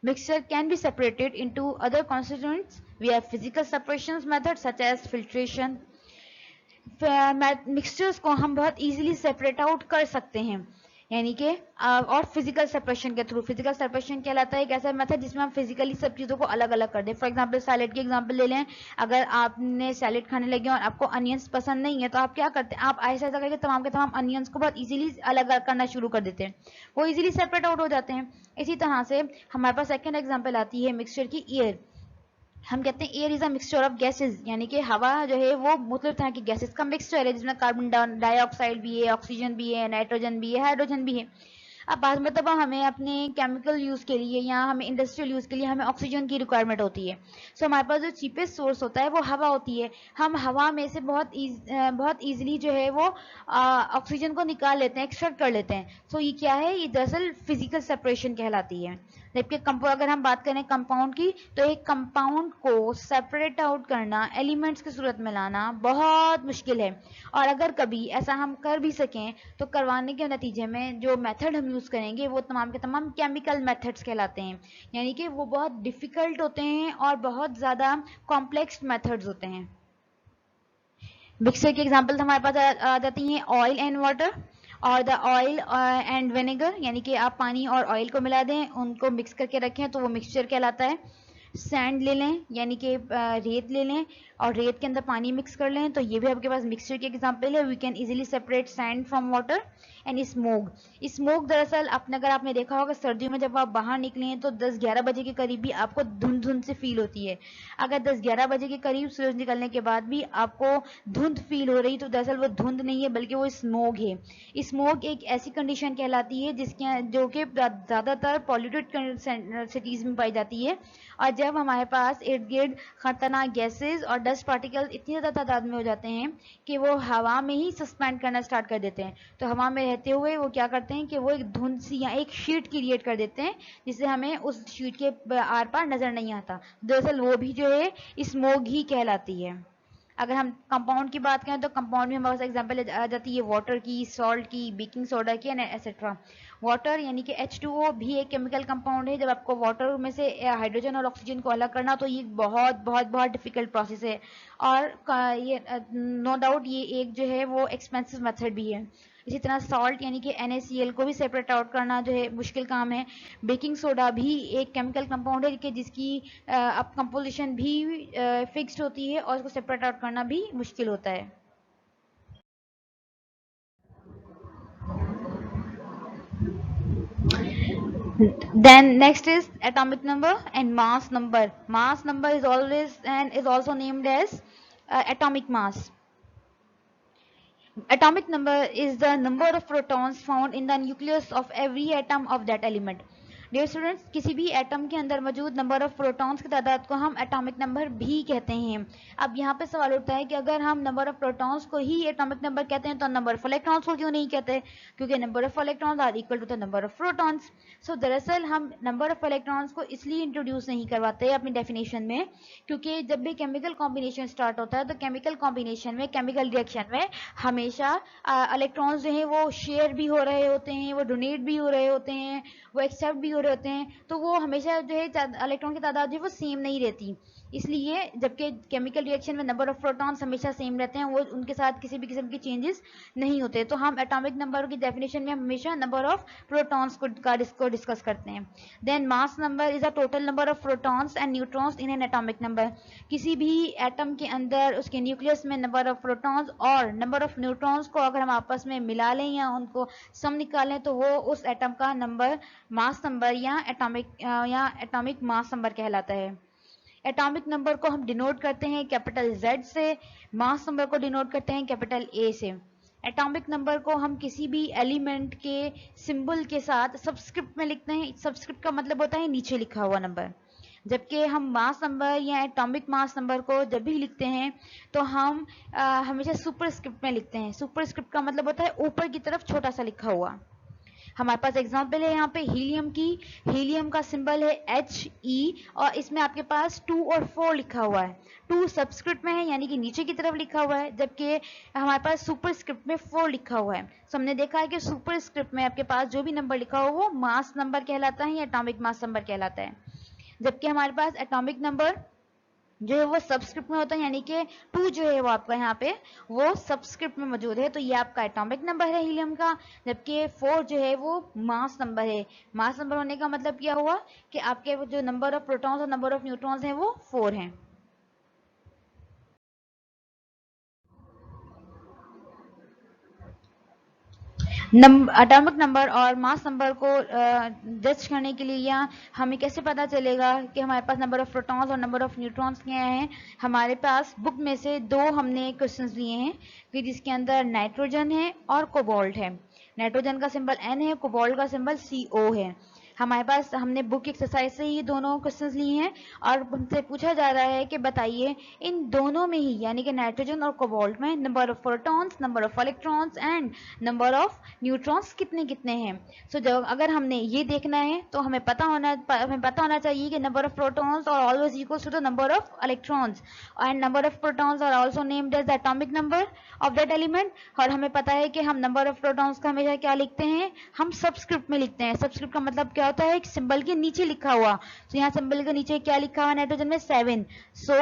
Mixture can be separated into other constituents via physical separations methods such as filtration. Mixtures को हम बहुत इजीली सेपरेट आउट कर सकते हैं, यानी कि और फिजिकल सेपरेशन के थ्रू। फिजिकल सेपरेशन कहलाता है एक ऐसा मेथड जिसमें हम फिजिकली सब चीज़ों को अलग अलग कर दें। फॉर एग्जांपल सैलेड की एग्जांपल ले लें, अगर आपने सैलेड खाने लगे और आपको अनियंस पसंद नहीं है तो आप क्या करते हैं, आप ऐसा ऐसा करके तमाम के तमाम अनियंस को बहुत इजीली अलग अलग करना शुरू कर देते हैं, वो इजीली सेपरेट आउट हो जाते हैं। इसी तरह से हमारे पास सेकेंड एग्जाम्पल आती है मिक्सचर की, एयर। हम कहते हैं air is a mixture of gases, यानी कि हवा जो है वो मुख्तलिफ तरह की गैसेस का मिक्सचर है, जिसमें कार्बन डाइऑक्साइड भी है, ऑक्सीजन भी है, नाइट्रोजन भी है, हाइड्रोजन भी है। अब बाद में तब हमें अपने केमिकल यूज़ के लिए या हमें इंडस्ट्रियल यूज़ के लिए हमें ऑक्सीजन की रिक्वायरमेंट होती है। सो हमारे पास जो चीपेस्ट सोर्स होता है वो हवा होती है। हम हवा में से बहुत ईजिली जो है वो ऑक्सीजन को निकाल लेते हैं, एक्सट्रैक्ट कर लेते हैं। सो ये क्या है, ये दरअसल फिजिकल सेपरेशन कहलाती है। जबकि अगर हम बात करें कंपाउंड की, तो एक कंपाउंड को सेपरेट आउट करना, एलिमेंट्स की सूरत में लाना बहुत मुश्किल है। और अगर कभी ऐसा हम कर भी सकें तो करवाने के नतीजे में जो मेथड हम यूज़ करेंगे वो तमाम के तमाम केमिकल मेथड्स कहलाते हैं, यानी कि वो बहुत डिफ़िकल्ट होते हैं और बहुत ज़्यादा कॉम्प्लेक्स मेथड्स होते हैं। मिक्सर की एग्जांपल्स हमारे पास आ जाती हैं ऑयल एंड वाटर और द ऑयल एंड विनेगर, यानी कि आप पानी और ऑयल को मिला दें, उनको मिक्स करके रखें तो वो मिक्सचर कहलाता है। सैंड ले लें, यानी कि रेत ले लें, और रेत के अंदर पानी मिक्स कर लें तो ये भी आपके पास मिक्सचर की एग्जांपल है. We can easily separate sand from water. And smoke. Smoke दरअसल अगर आपने देखा होगा सर्दियों में जब आप बाहर निकले हैं तो 10-11 बजे के करीब भी आपको धुंध धुंध से फील होती है. अगर 10-11 बजे के करीब सूरज निकलने के बाद भी आपको धुंध फील हो रही तो दरअसल वो धुंध नहीं है बल्कि वो स्मोक है. स्मोक एक ऐसी कंडीशन कहलाती है जिसके जो कि ज़्यादातर पॉल्यूटेड सिटीज़ में पाई जाती है. और जब हमारे पास इर्द गिर्द खतरनाक गैसेज और डस्ट पार्टिकल इतनी ज़्यादा तादाद में हो जाते हैं कि वो हवा में ही सस्पेंड करना स्टार्ट कर देते हैं, तो हवा में रहते हुए वो क्या करते हैं कि वो एक धुंध सी या एक शीट क्रिएट कर देते हैं जिससे हमें उस शीट के आर पार नज़र नहीं आता. दरअसल वो भी जो है स्मोक ही कहलाती है. अगर हम कंपाउंड की बात करें तो कंपाउंड में हमारे पास एग्जांपल आ जाती है वाटर की, सॉल्ट की, बेकिंग सोडा की एंड एटसेट्रा. वाटर यानी कि H2O भी एक केमिकल कंपाउंड है. जब आपको वाटर में से हाइड्रोजन और ऑक्सीजन को अलग करना तो ये बहुत बहुत बहुत डिफिकल्ट प्रोसेस है और ये नो डाउट ये एक जो है वो एक्सपेंसिव मेथड भी है. इसी तरह सॉल्ट यानी कि NaCl को भी सेपरेट आउट करना जो है मुश्किल काम है. बेकिंग सोडा भी एक केमिकल कंपाउंड है कि जिसकी अब कंपोजिशन भी फिक्स्ड होती है और उसको सेपरेट आउट करना भी मुश्किल होता है. Then next is atomic number and mass number. Mass number is always and is also named as atomic mass. Atomic number is the number of protons found in the nucleus of every atom of that element. Dear students, किसी भी atom के अंदर मौजूद number of protons की तादाद को हम atomic number भी कहते हैं. अब यहाँ पे सवाल उठता है कि अगर हम नंबर ऑफ प्रोटॉन्स को ही एटॉमिक नंबर कहते हैं तो नंबर ऑफ इलेक्ट्रॉन्स को क्यों नहीं कहते, क्योंकि number of electrons are equal to the number of protons. So दरअसल हम नंबर ऑफ इलेक्ट्रॉन्स को इसलिए इंट्रोड्यूस नहीं करवाते अपनी डेफिनेशन में क्योंकि जब भी केमिकल कॉम्बिनेशन स्टार्ट होता है तो केमिकल कॉम्बिनेशन में, केमिकल रिएक्शन में हमेशा इलेक्ट्रॉन्स जो है वो शेयर भी हो रहे होते हैं, वो डोनेट भी हो रहे होते हैं, वो एक्सेप्ट भी हो रहे होते हैं. तो वो हमेशा जो है इलेक्ट्रॉन की तादाद जो है वो सेम नहीं रहती. इसलिए जबकि केमिकल रिएक्शन में नंबर ऑफ प्रोटॉन्स हमेशा सेम रहते हैं, वो उनके साथ किसी भी किस्म के चेंजेस नहीं होते. तो हम एटॉमिक नंबर की डेफिनेशन में हमेशा नंबर ऑफ प्रोटॉन्स को डिस्कस करते हैं. Then mass number is a total number of protons and neutrons in an atomic number. किसी भी एटम के अंदर उसके न्यूक्लियस में नंबर ऑफ प्रोटॉन्स और नंबर ऑफ न्यूट्रॉन्स को अगर हम आपस में मिला लें या उनको सम निकालें तो वो उस एटम का नंबर मास नंबर या एटॉमिक मास नंबर कहलाता है. एटॉमिक नंबर को हम डिनोट करते हैं कैपिटल Z से, मास नंबर को डिनोट करते हैं कैपिटल A से. एटॉमिक नंबर को हम किसी भी एलिमेंट के सिंबल के साथ सबस्क्रिप्ट में लिखते हैं. सबस्क्रिप्ट का मतलब होता है नीचे लिखा हुआ नंबर. जबकि हम मास नंबर या एटॉमिक मास नंबर को जब भी लिखते हैं तो हम हमेशा सुपरस्क्रिप्ट में लिखते हैं. सुपरस्क्रिप्ट का मतलब होता है ऊपर की तरफ छोटा सा लिखा हुआ. हमारे पास एग्जांपल है यहाँ पे हीलियम की. हीलियम का सिंबल है He और इसमें आपके पास 2 और 4 लिखा हुआ है. 2 सबस्क्रिप्ट में है यानी कि नीचे की तरफ लिखा हुआ है, जबकि हमारे पास सुपरस्क्रिप्ट में 4 लिखा हुआ है. तो हमने देखा है कि सुपरस्क्रिप्ट में आपके पास जो भी नंबर लिखा हो वो मास नंबर कहलाता है या एटॉमिक मास नंबर कहलाता है, जबकि हमारे पास एटॉमिक नंबर जो है वो सबस्क्रिप्ट में होता है यानी कि 2 जो है वो आपका यहाँ पे वो सबस्क्रिप्ट में मौजूद है. तो ये आपका एटॉमिक नंबर है हीलियम का, जबकि 4 जो है वो मास नंबर है. मास नंबर होने का मतलब क्या हुआ कि आपके जो नंबर ऑफ प्रोटॉन्स और नंबर ऑफ न्यूट्रॉन्स हैं वो 4 हैं. एटॉमिक नंबर और मास नंबर को जज करने के लिए या हमें कैसे पता चलेगा कि हमारे पास नंबर ऑफ प्रोटॉन्स और नंबर ऑफ न्यूट्रॉन्स क्या हैं. हमारे पास बुक में से 2 हमने क्वेश्चंस लिए हैं कि जिसके अंदर नाइट्रोजन है और कोबाल्ट है. नाइट्रोजन का सिंबल N है, कोबाल्ट का सिंबल CO है. हमारे पास हमने बुक एक्सरसाइज से ये दोनों क्वेश्चंस लिए हैं और हमसे पूछा जा रहा है कि बताइए इन दोनों में ही यानी कि नाइट्रोजन और कोबाल्ट में number of protons, number of electrons and number of neutrons कितने कितने हैं. सो जब अगर हमने ये देखना है तो हमें पता होना चाहिए कि number of protons are always equal to the number of electrons and number of protons are also named as the atomic number of that element. और हमें पता है कि हम नंबर ऑफ प्रोटॉन्स का हमेशा क्या लिखते हैं, हम सबस्क्रिप्ट में लिखते हैं. सबस्क्रिप्ट का मतलब क्या होता है, एक सिंबल के नीचे लिखा हुआ. तो यहाँ सिंबल के नीचे क्या लिखा हुआ नाइट्रोजन में 7. So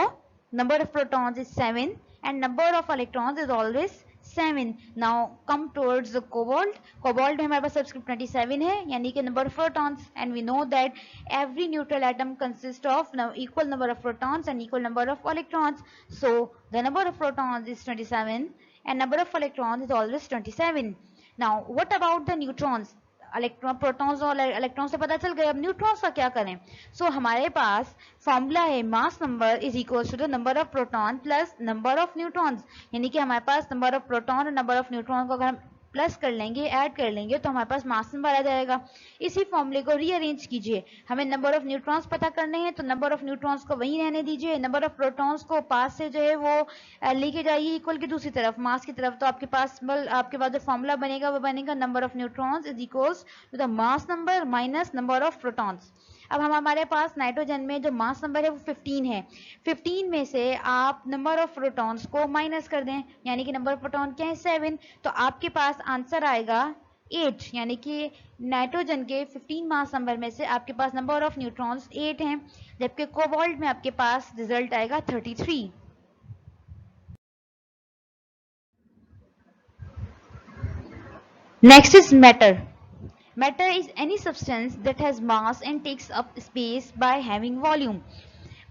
number of protons is 7 and number of electrons is always 7. Now come towards the cobalt. Cobalt में हमारे पास सबस्क्रिप्ट 27 है, यानी कि number of protons, and we know that every neutral atom consists of equal number of protons and equal number of electrons. So the number of protons is 27 and number of electrons is always 27. Now what about the neutrons? Electron, protons और electron से पता चल गया, अब neutrons का क्या करें? सो हमारे पास फॉर्मूला है mass number is equal to the number of proton plus number of neutrons, यानी कि हमारे पास नंबर ऑफ प्रोटॉन और नंबर ऑफ न्यूट्रॉन को अगर हम प्लस कर लेंगे, ऐड कर लेंगे, तो हमारे पास मास नंबर आ जाएगा. इसी फॉर्मूले को रीअरेंज कीजिए. हमें नंबर ऑफ न्यूट्रॉन्स पता करने हैं, तो नंबर ऑफ न्यूट्रॉन्स को वहीं रहने दीजिए, नंबर ऑफ प्रोटॉन्स को पास से जो है वो लेके जाइए इक्वल की दूसरी तरफ, मास की तरफ. तो आपके पास जो फॉर्मूला बनेगा वो बनेगा number of neutrons is equals to the mass number minus number of protons. अब हमारे पास नाइट्रोजन में जो मास नंबर है वो 15 है. 15 में से आप नंबर ऑफ प्रोटॉन्स को माइनस कर दें, यानी कि नंबर ऑफ प्रोटॉन क्या है 7, तो आपके पास आंसर आएगा 8, यानी कि नाइट्रोजन के 15 मास नंबर में से आपके पास नंबर ऑफ न्यूट्रॉन्स 8 हैं, जबकि कोबाल्ट में आपके पास रिजल्ट आएगा 33. Next is matter. Matter is any substance that has mass and takes up space by having volume.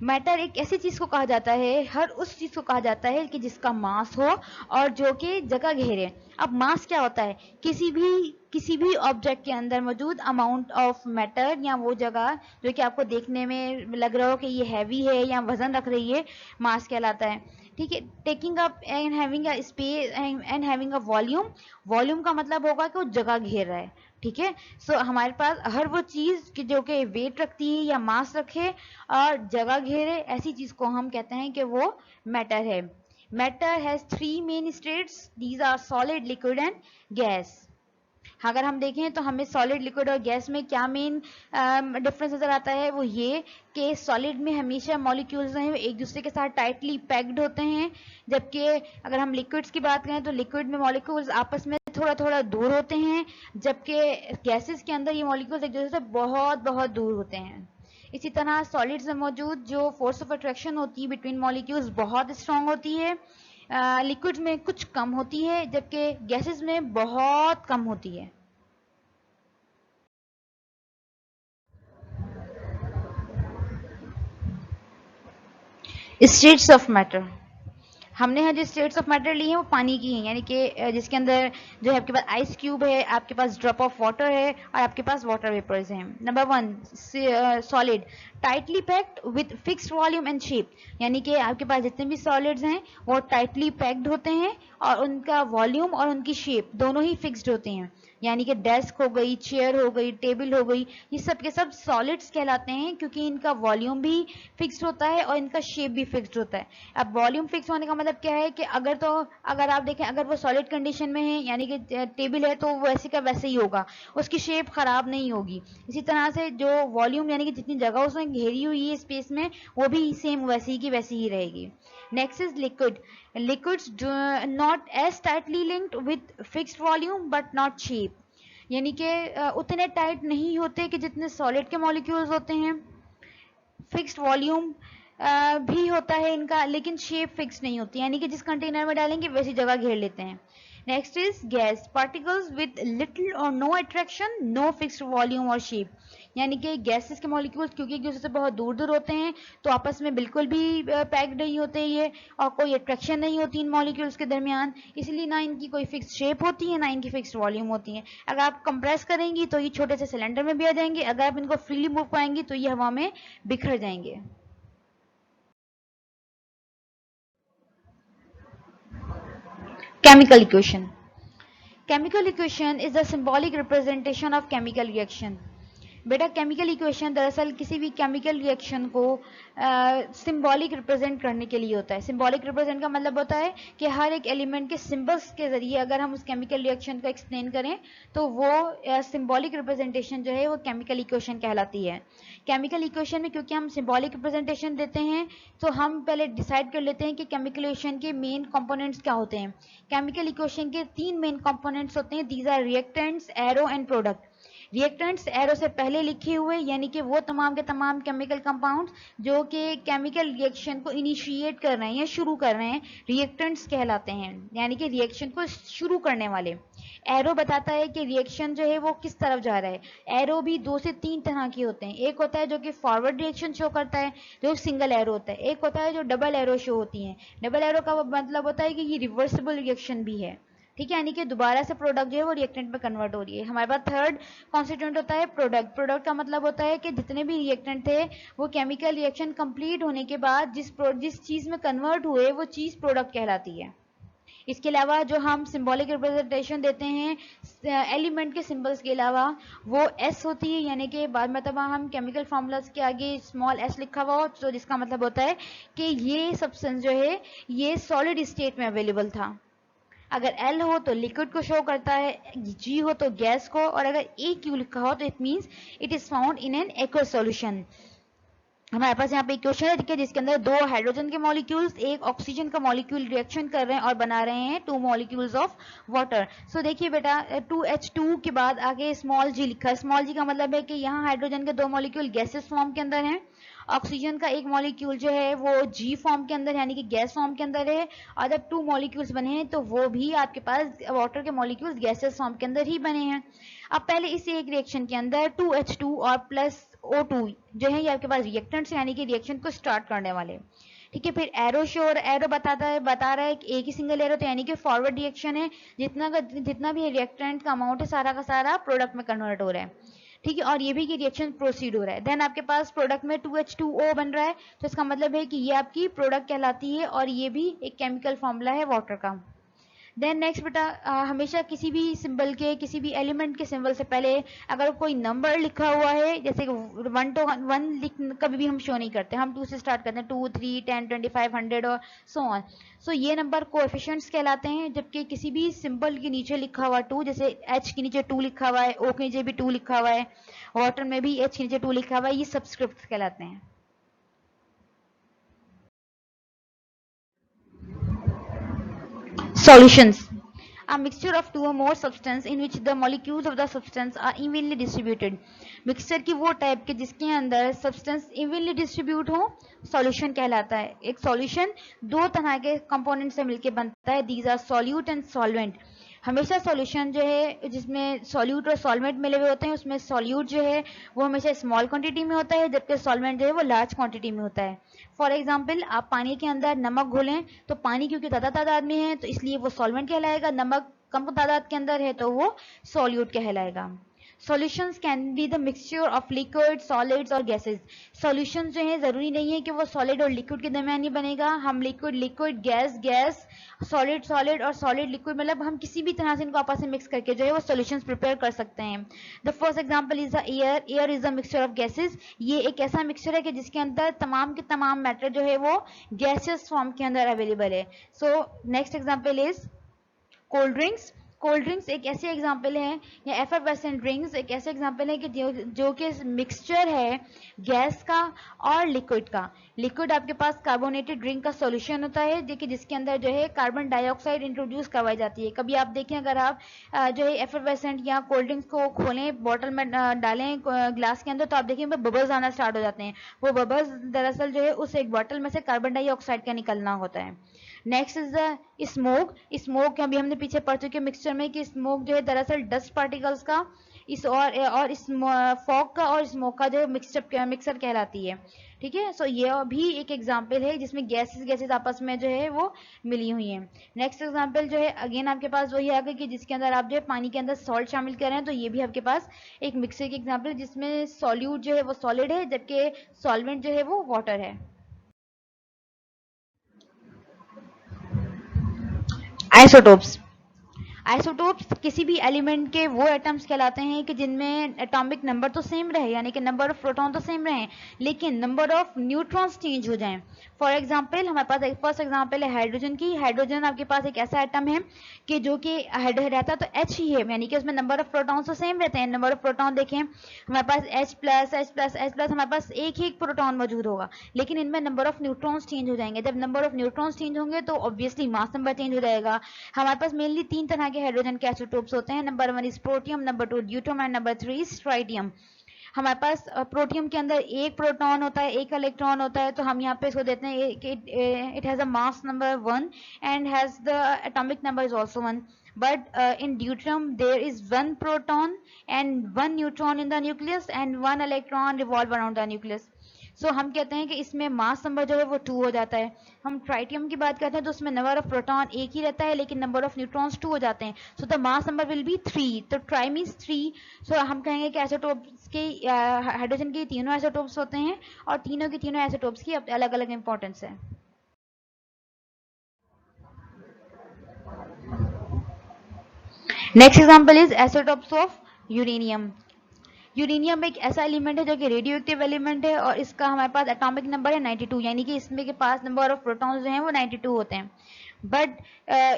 Matter एक ऐसी चीज को कहा जाता है, हर उस चीज को कहा जाता है कि जिसका मास हो और जो कि जगह घेरे. अब मास क्या होता है? किसी भी ऑब्जेक्ट के अंदर मौजूद अमाउंट ऑफ मैटर, या वो जगह जो कि आपको देखने में लग रहा हो कि ये हैवी है या वजन रख रही है, मास कहलाता है. ठीक है. Taking up and having a space and having a volume. Volume का मतलब होगा कि वो जगह घेर रहा है. ठीक है. सो हमारे पास हर वो चीज जो कि वेट रखती है या मास रखे और जगह घेरे, ऐसी चीज को हम कहते हैं कि वो मैटर है. Matter has 3 main states. These are solid, liquid and gas. अगर हम देखें तो हमें सॉलिड, लिक्विड और गैस में क्या मेन डिफरेंस नजर आता है, वो ये कि सॉलिड में हमेशा मॉलिक्यूल्स हैं एक दूसरे के साथ टाइटली पैक्ड होते हैं, जबकि अगर हम लिक्विड्स की बात करें तो लिक्विड में मॉलिक्यूल्स आपस में थोड़ा थोड़ा दूर होते हैं, जबकि गैसेस के अंदर ये मॉलिक्यूल्स एक दूसरे से बहुत बहुत दूर होते हैं. इसी तरह सॉलिड्स में मौजूद जो फोर्स ऑफ अट्रैक्शन होती है बिटवीन मॉलिक्यूल्स बहुत स्ट्रांग होती है. लिक्विड्स में कुछ कम होती है, जबकि गैसेस में बहुत कम होती है. States of matter. हमने यहाँ जो स्टेट्स ऑफ मैटर ली है वो पानी की हैं, यानी कि जिसके अंदर जो है आपके पास आइस क्यूब है, आपके पास ड्रॉप ऑफ वाटर है और आपके पास वाटर वेपर्स हैं. Number 1 solid, tightly packed with fixed volume and shape, यानी कि आपके पास जितने भी सॉलिड्स हैं वो टाइटली पैक्ड होते हैं और उनका वॉल्यूम और उनकी शेप दोनों ही फिक्स्ड होते हैं, यानी कि डेस्क हो गई, चेयर हो गई, टेबल हो गई, ये सब के सब सॉलिड्स कहलाते हैं क्योंकि इनका वॉल्यूम भी फिक्स्ड होता है और इनका शेप भी फिक्स्ड होता है. अब वॉल्यूम फिक्स होने का मतलब क्या है कि अगर आप देखें, अगर वो सॉलिड कंडीशन में है, यानी कि टेबल है, तो वो वैसे का वैसे ही होगा, उसकी शेप खराब नहीं होगी. इसी तरह से जो वॉल्यूम यानी कि जितनी जगह उसमें घेरी हुई है स्पेस में, वो भी सेम वैसी की वैसी ही रहेगी. Next is liquid. Liquids not as tightly linked with fixed volume but not shape, यानी कि उतने टाइट नहीं होते कि जितने सॉलिड के मॉलिक्यूल्स होते हैं. फिक्स्ड वॉल्यूम भी होता है इनका, लेकिन शेप फिक्स नहीं होती, यानी कि जिस कंटेनर में डालेंगे वैसी जगह घेर लेते हैं. Next is gas. Particles with little और no attraction, no fixed volume और शेप, यानी कि गैसेस के मॉलिक्यूल्स क्योंकि एक दूसरे से बहुत दूर दूर होते हैं तो आपस में बिल्कुल भी पैक्ड नहीं होते ये, और कोई अट्रैक्शन नहीं होती इन मॉलिक्यूल्स के दरमियान, इसलिए ना इनकी कोई फिक्स शेप होती है ना इनकी फिक्स्ड वॉल्यूम होती है. अगर आप कंप्रेस करेंगी तो ये छोटे से सिलेंडर में भी आ जाएंगे, अगर आप इनको फ्रीली मूव कराएंगी तो ये हवा में बिखर जाएंगे. Chemical equation. Chemical equation is the symbolic representation of chemical reaction. बेटा केमिकल इक्वेशन दरअसल किसी भी केमिकल रिएक्शन को सिंबॉलिक रिप्रेजेंट करने के लिए होता है. सिंबॉलिक रिप्रेजेंट का मतलब होता है कि हर एक एलिमेंट के सिंबल्स के जरिए अगर हम उस केमिकल रिएक्शन को एक्सप्लेन करें तो वो सिंबॉलिक रिप्रेजेंटेशन जो है वो केमिकल इक्वेशन कहलाती है. केमिकल इक्वेशन में क्योंकि हम सिंबॉलिक रिप्रेजेंटेशन देते हैं तो हम पहले डिसाइड कर लेते हैं कि केमिकल इक्वेशन के मेन कंपोनेंट्स क्या होते हैं. केमिकल इक्वेशन के 3 मेन कंपोनेंट्स होते हैं. These are reactants, arrow and product. Reactants arrow से पहले लिखे हुए यानी कि वो तमाम के तमाम केमिकल कंपाउंड्स जो कि केमिकल रिएक्शन को इनिशिएट कर रहे हैं या शुरू कर रहे हैं, रिएक्टेंट्स कहलाते हैं, यानी कि रिएक्शन को शुरू करने वाले। एरो बताता है कि रिएक्शन जो है वो किस तरफ जा रहा है। एरो भी 2 से 3 तरह के होते हैं। एक होता है जो कि फॉरवर्ड रिएक्शन शो करता है, जो सिंगल एरो होता है। एक होता है जो डबल एरो शो होती है। डबल एरो का मतलब होता है कि ये रिवर्सिबल रिएक्शन भी है, ठीक है, यानी कि दोबारा से प्रोडक्ट जो है वो रिएक्टेंट में कन्वर्ट हो रही है। हमारे पास थर्ड कॉन्स्टिट्यूएंट होता है प्रोडक्ट। प्रोडक्ट का मतलब होता है कि जितने भी रिएक्टेंट थे वो केमिकल रिएक्शन कंप्लीट होने के बाद जिस चीज में कन्वर्ट हुए वो चीज प्रोडक्ट कहलाती है। इसके अलावा जो हम सिंबॉलिक रिप्रेजेंटेशन देते हैं एलिमेंट के सिंबल्स के अलावा, वो एस होती है, यानी कि बाद में तब हम केमिकल फॉर्मूलाज के आगे स्मॉल एस लिखा हुआ हो, तो जिसका मतलब होता है कि ये सब्सटेंस जो है ये सॉलिड स्टेट में अवेलेबल था। अगर एल हो तो लिक्विड को शो करता है, जी हो तो गैस को, और अगर ए क्यू लिखा हो तो it means it is found in an aqueous solution. हमारे पास यहाँ पे एक क्वेश्चन है देखिए, जिसके अंदर 2 हाइड्रोजन के मॉलिक्यूल्स एक ऑक्सीजन का मॉलिक्यूल रिएक्शन कर रहे हैं और बना रहे हैं 2 मॉलिक्यूल्स ऑफ वाटर। सो देखिए बेटा 2H2 के बाद आगे स्मॉल जी लिखा है। स्मॉल जी का मतलब है कि यहाँ हाइड्रोजन के 2 मॉलिक्यूल गैसेस फॉर्म के अंदर हैं, ऑक्सीजन का एक मॉलिक्यूल जो है वो जी फॉर्म के अंदर यानी कि गैस फॉर्म के अंदर है, और जब 2 मॉलिक्यूल्स बने हैं तो वो भी आपके पास वाटर के मॉलिक्यूल्स गैसेस फॉर्म के अंदर ही बने हैं। अब पहले इस एक रिएक्शन के अंदर 2H2 और प्लस O2 जो है ये आपके पास रिएक्टेंट्स यानी कि रिएक्शन को स्टार्ट करने वाले, ठीक है। फिर एरो शोर, एरो बता रहा है कि एक ही सिंगल एरो, तो यानी कि फॉरवर्ड रिएक्शन है, जितना भी रिएक्टेंट का अमाउंट है सारा का सारा प्रोडक्ट में कन्वर्ट हो रहा है, ठीक है, और ये भी कि रिएक्शन प्रोसीड हो रहा है। देन आपके पास प्रोडक्ट में 2H2O बन रहा है, तो इसका मतलब है कि ये आपकी प्रोडक्ट कहलाती है और ये भी एक केमिकल फॉर्मूला है वाटर का। देन नेक्स्ट बेटा हमेशा किसी भी सिंबल के किसी भी एलिमेंट के सिंबल से पहले अगर कोई नंबर लिखा हुआ है, जैसे 1 to 1 लिख कभी भी हम शो नहीं करते, हम 2 से स्टार्ट करते हैं, 2 3 10 25 100 और सो ऑन। सो ये नंबर कोएफिशिएंट्स कहलाते हैं, जबकि किसी भी सिंबल के नीचे लिखा हुआ 2, जैसे H के नीचे 2 लिखा हुआ है, O के नीचे भी 2 लिखा हुआ है, वाटर में भी H के नीचे 2 लिखा हुआ है, ये सबस्क्रिप्ट कहलाते हैं। Solutions. A mixture of 2 or more substance in which the molecules of the substance are evenly distributed. Mixture की वो टाइप के जिसके अंदर सब्सटेंस इवनली डिस्ट्रीब्यूट हो, सॉल्यूशन कहलाता है। एक सॉल्यूशन 2 तरह के कंपोनेंट से मिलकर बनता है, these are solute and solvent. हमेशा सॉल्यूशन जो है जिसमें सॉल्यूट और सॉल्वेंट मिले हुए होते हैं, उसमें सॉल्यूट जो है वो हमेशा स्मॉल क्वांटिटी में होता है, जबकि सॉल्वेंट जो है वो लार्ज क्वांटिटी में होता है। फॉर एग्जाम्पल आप पानी के अंदर नमक घोलें तो पानी क्योंकि ज़्यादा तादाद में है तो इसलिए वो सॉल्वेंट कहलाएगा, नमक कम तादाद के अंदर है तो वो सॉल्यूट कहलाएगा। Solutions can be the mixture of liquid solids और गैसेस। सॉल्यूशन जो है जरूरी नहीं है कि वो सॉलिड और लिक्विड के दरमियान ही बनेगा, हम liquid liquid gas gas solid solid और सॉलिड लिक्विड मतलब हम किसी भी तरह से इनको आपस में मिक्स करके जो है वो सॉल्यूशंस प्रिपेयर कर सकते हैं। The first example is the air. Air is the mixture of gases. ये एक ऐसा मिक्सचर है कि जिसके अंदर तमाम के तमाम मैटर जो है वो गैसेस फॉर्म के अंदर अवेलेबल है। So next example is cold drinks. Cold drinks एक ऐसे एग्जाम्पल है, या एफरवेसेंट ड्रिंक्स एक ऐसे एग्जाम्पल है कि जो कि मिक्सचर है गैस का और लिक्विड का। लिक्विड आपके पास कार्बोनेटेड ड्रिंक का सॉल्यूशन होता है देखिए, जिसके अंदर जो है कार्बन डाइऑक्साइड इंट्रोड्यूस करवाई जाती है। कभी आप देखें अगर आप जो है एफरवेसेंट या कोल्ड ड्रिंक्स को खोलें, बॉटल में डालें ग्लास के अंदर, तो आप देखें बबल्स आना स्टार्ट हो जाते हैं। वो बबल्स दरअसल जो है उस एक बॉटल में से कार्बन डाइऑक्साइड का निकलना होता है। Next is the smoke. Smoke अभी हमने पीछे पढ़ चुके मिक्सचर में कि स्मोक जो है दरअसल डस्ट पार्टिकल्स का इस और फॉग का और स्मोक का जो मिक्सर कहलाती है, ठीक है। सो ये भी एक एग्जांपल है जिसमें गैसेस गैसेस आपस में जो है वो मिली हुई हैं। नेक्स्ट एग्जांपल जो है अगेन आपके पास वही आ गई कि जिसके अंदर आप जो है पानी के अंदर सॉल्ट शामिल कर रहे हैं, तो ये भी आपके पास एक मिक्सर की एग्जांपल है जिसमें सॉल्यूट जो है वो सॉलिड है जबकि सॉल्वेंट जो है वो वाटर है। आइसोटोप्स। आइसोटोप्स किसी भी एलिमेंट के वो एटम्स कहलाते हैं कि जिनमें एटॉमिक नंबर तो सेम रहे, यानी कि नंबर ऑफ प्रोटॉन तो सेम रहे, लेकिन नंबर ऑफ न्यूट्रॉन्स चेंज हो जाएं। फॉर एग्जांपल हमारे पास एक फर्स्ट एग्जांपल है हाइड्रोजन की। हाइड्रोजन आपके पास एक ऐसा एटम है कि जो कि रहता तो H ही है, यानी कि उसमें नंबर ऑफ प्रोटॉन्स तो सेम रहते हैं। नंबर ऑफ प्रोटॉन देखें हमारे पास H plus H plus H plus हमारे पास एक ही प्रोटॉन मौजूद होगा, लेकिन इनमें नंबर ऑफ न्यूट्रॉन्स चेंज हो जाएंगे। जब नंबर ऑफ न्यूट्रॉन्स चेंज होंगे तो ऑब्वियसली मास नंबर चेंज हो जाएगा। हमारे पास मेनली 3 तरह के हाइड्रोजन के आइसोटोप्स होते हैं। Number 1 is protium, number 2 deuterium and number 3 is tritium. हमारे पास प्रोटियम के अंदर एक प्रोटॉन होता है, एक इलेक्ट्रॉन होता है, तो हम यहाँ पे इसको देते हैं it has a mass number 1 and has the atomic number is also 1। but in deuterium there is one proton and one neutron in the nucleus and one electron revolve around the nucleus. सो हम कहते हैं कि इसमें mass number जो है वो 2 हो जाता है। हम ट्राइटियम की बात करते हैं तो उसमें नंबर ऑफ प्रोटॉन एक ही रहता है लेकिन नंबर ऑफ न्यूट्रॉन्स 2 हो जाते हैं। So the mass number will be 3, तो ट्राई मीन्स 3। सो हम कहेंगे कि आइसोटोप्स के हाइड्रोजन के तीनों आइसोटोप्स होते हैं और तीनों की तीनों आइसोटोप्स की अलग अलग इंपॉर्टेंस है। Next example is isotopes of uranium. Uranium एक ऐसा एलिमेंट है जो कि रेडियो एक्टिव एलिमेंट है और इसका हमारे पास एटॉमिक नंबर है 92, यानी कि इसमें के पास नंबर ऑफ प्रोटॉन्स जो हैं वो 92 होते हैं। बट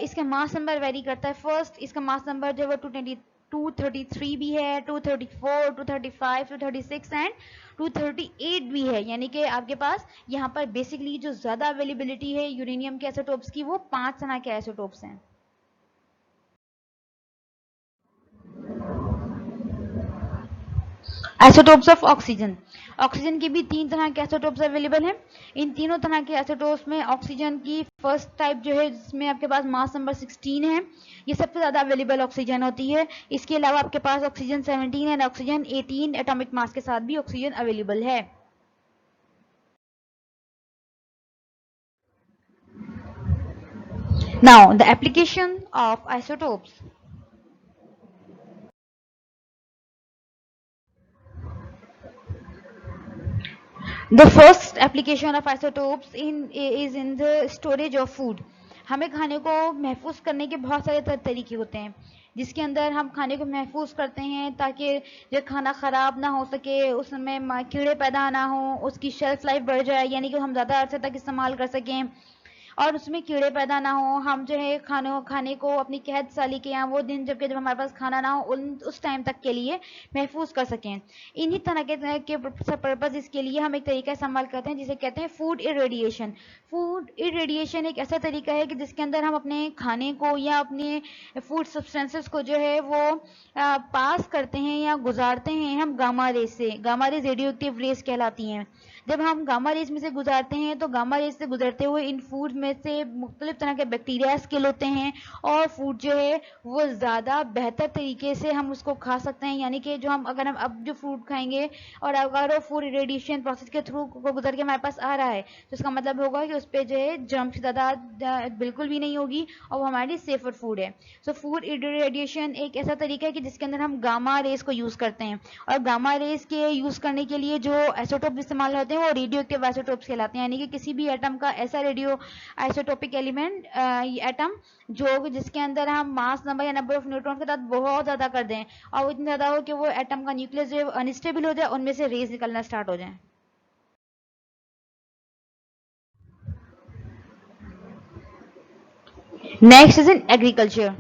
इसका मास नंबर वेरी करता है। फर्स्ट इसका मास नंबर जो है वो 233 भी है, 234, 235, 236 एंड 238 भी है। यानी कि आपके पास यहाँ पर बेसिकली जो ज्यादा अवेलेबिलिटी है यूरेनियम के आइसोटोप्स की वो 5 तरह के आइसोटोप्स हैं। Isotopes of oxygen. ऑक्सीजन की भी 3 तरह के आइसोटोप्स अवेलेबल हैं। इन तीनों तरह के आइसोटोप्स में ऑक्सीजन की फर्स्ट टाइप जो है जिसमें आपके पास मास नंबर 16 है, ये सबसे ज्यादा अवेलेबल ऑक्सीजन होती है। इसके अलावा आपके पास oxygen 17 and oxygen 18 atomic mass के साथ भी ऑक्सीजन अवेलेबल है। Now the application of isotopes. The first application of isotopes is in the storage of food. हमें खाने को महफूज करने के बहुत सारे तरीके होते हैं जिसके अंदर हम खाने को महफूज करते हैं ताकि जो खाना ख़राब ना हो सके, उसमें कीड़े पैदा ना हो, उसकी शेल्फ लाइफ बढ़ जाए, यानी कि हम ज़्यादा अरसे तक इस्तेमाल कर सकें और उसमें कीड़े पैदा ना हो। हम जो है खाने को अपनी कैद साली के यहाँ वो दिन जब हमारे पास खाना ना हो उस टाइम तक के लिए महफूज कर सकें। इन्हीं तरह के पर्पज इसके लिए हम एक तरीका इस्तेमाल करते हैं जिसे कहते हैं फूड इरेडिएशन। फूड इरेडिएशन एक ऐसा तरीका है कि जिसके अंदर हम अपने खाने को या अपने फूड सब्सटेंसेस को जो है वो पास करते हैं या गुजारते हैं हम गामा रेज से। Gamma rays radioactive rays कहलाती हैं। जब हम गामा रेज में से गुजारते हैं तो गामा रेज से गुजरते हुए इन फूड में से मुख्तलिफ तरह के बैक्टीरिया स्किल होते हैं और फूड जो है वो ज़्यादा बेहतर तरीके से हम उसको खा सकते हैं। यानी कि अगर हम अब जो फूड खाएंगे और अगर वो फूड रेडिएशन प्रोसेस के थ्रू को गुजर के हमारे पास आ रहा है तो इसका मतलब होगा कि उस पर जो है जर्म्स ज़्यादा बिल्कुल भी नहीं होगी और वो हमारी सेफर फूड है। सो फूड रेडिएशन एक ऐसा तरीका है कि जिसके अंदर हम गामा रेज को यूज़ करते हैं और गामा रेज के यूज़ करने के लिए जो आइसोटोप इस्तेमाल होते हैं वो रेडियो एक्टिव आइसोटोप्स कहलाते हैं। यानी कि किसी भी एटम का ऐसा रेडियो आइसोटोपिक एलिमेंट एटम जो जिसके अंदर हम मास नंबर या नंबर ऑफ न्यूट्रॉन के साथ बहुत ज्यादा कर दें और इतना ज्यादा हो कि वो एटम का न्यूक्लियस जो है अनस्टेबल हो जाए, उनमें से रेज निकलना स्टार्ट हो जाए। Next is in agriculture.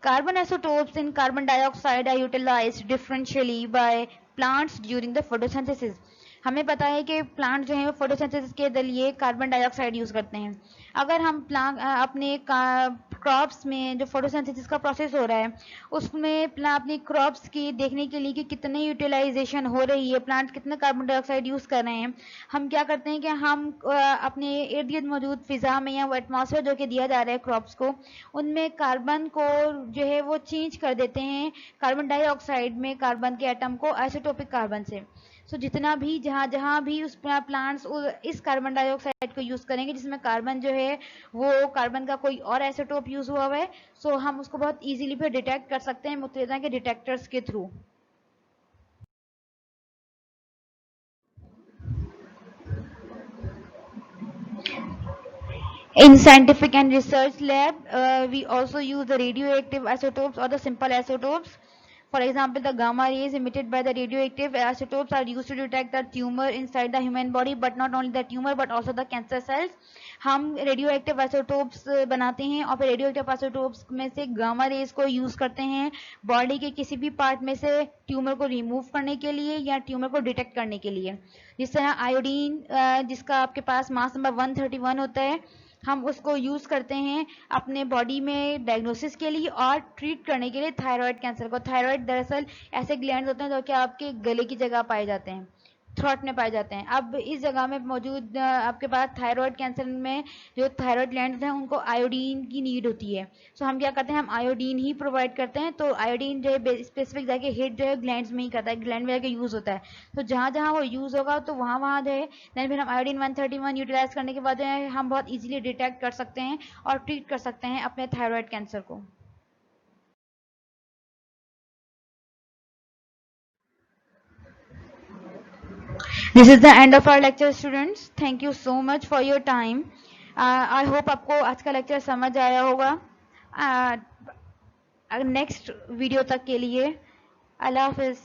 Carbon isotopes in carbon dioxide are utilized differentially by plants during the photosynthesis. हमें पता है कि प्लांट जो है वो फोटोसिंथेसिस के लिए कार्बन डाइऑक्साइड यूज़ करते हैं। अगर हम अपने क्रॉप्स में जो फोटोसिंथेसिस का प्रोसेस हो रहा है उसमें अपनी क्रॉप्स की देखने के लिए कि कितनी यूटिलाइजेशन हो रही है, प्लांट कितना कार्बन डाइऑक्साइड यूज़ कर रहे हैं, हम क्या करते हैं कि हम अपने इर्द गिर्द मौजूद फिज़ा में या वो एटमॉस्फेयर जो कि दिया जा रहा है क्रॉप्स को, उनमें कार्बन को जो है वो चेंज कर देते हैं कार्बन डाइऑक्साइड में कार्बन के एटम को आइसोटोपिक कार्बन से। सो जितना भी जहाँ भी उस प्लांट्स इस कार्बन डाइऑक्साइड को यूज़ करेंगे जिसमें कार्बन जो है वो कार्बन का कोई और आइसोटोप यूज़ हुआ है, सो हम उसको बहुत इजीली फिर डिटेक्ट कर सकते हैं मुख्तलिफ तरह के डिटेक्टर्स के through. In scientific and research lab, we also use the radioactive isotopes or the simple isotopes. For example, the gamma rays emitted by the radioactive isotopes are used to detect the tumor inside the human body, but not only the tumor but also the cancer cells. हम radioactive isotopes बनाते हैं और फिर radioactive isotopes में से gamma raise को use करते हैं बॉडी के किसी भी पार्ट में से ट्यूमर को रिमूव करने के लिए या ट्यूमर को डिटेक्ट करने के लिए। जिस तरह आयोडीन जिसका आपके पास मास नंबर 131 होता है, हम उसको यूज़ करते हैं अपने बॉडी में डायग्नोसिस के लिए और ट्रीट करने के लिए थायराइड कैंसर को। थायराइड दरअसल ऐसे ग्लैंड होते हैं जो कि आपके गले की जगह पाए जाते हैं, थ्रोट में पाए जाते हैं। अब इस जगह में मौजूद आपके पास थायराइड कैंसर में जो थायराइड ग्लैंड्स हैं उनको आयोडीन की नीड होती है। सो हम क्या करते हैं, हम आयोडीन ही प्रोवाइड करते हैं। तो आयोडीन जो है स्पेसिफिक जाके हिट जो है ग्लैंड्स में ही करता है, ग्लैंड में जाके यूज़ होता है। तो जहाँ जहाँ वो यूज़ होगा तो वहाँ वहाँ जो है देन फिर हम आयोडीन 131 यूटिलाइज करने के बाद जो है हम बहुत ईजिली डिटेक्ट कर सकते हैं और ट्रीट कर सकते हैं अपने थायराइड कैंसर को। This is the end of our lecture, students. Thank you so much for your time. I hope आपको आज का लेक्चर समझ आया होगा। नेक्स्ट वीडियो तक के लिए अल्लाह हाफिज़।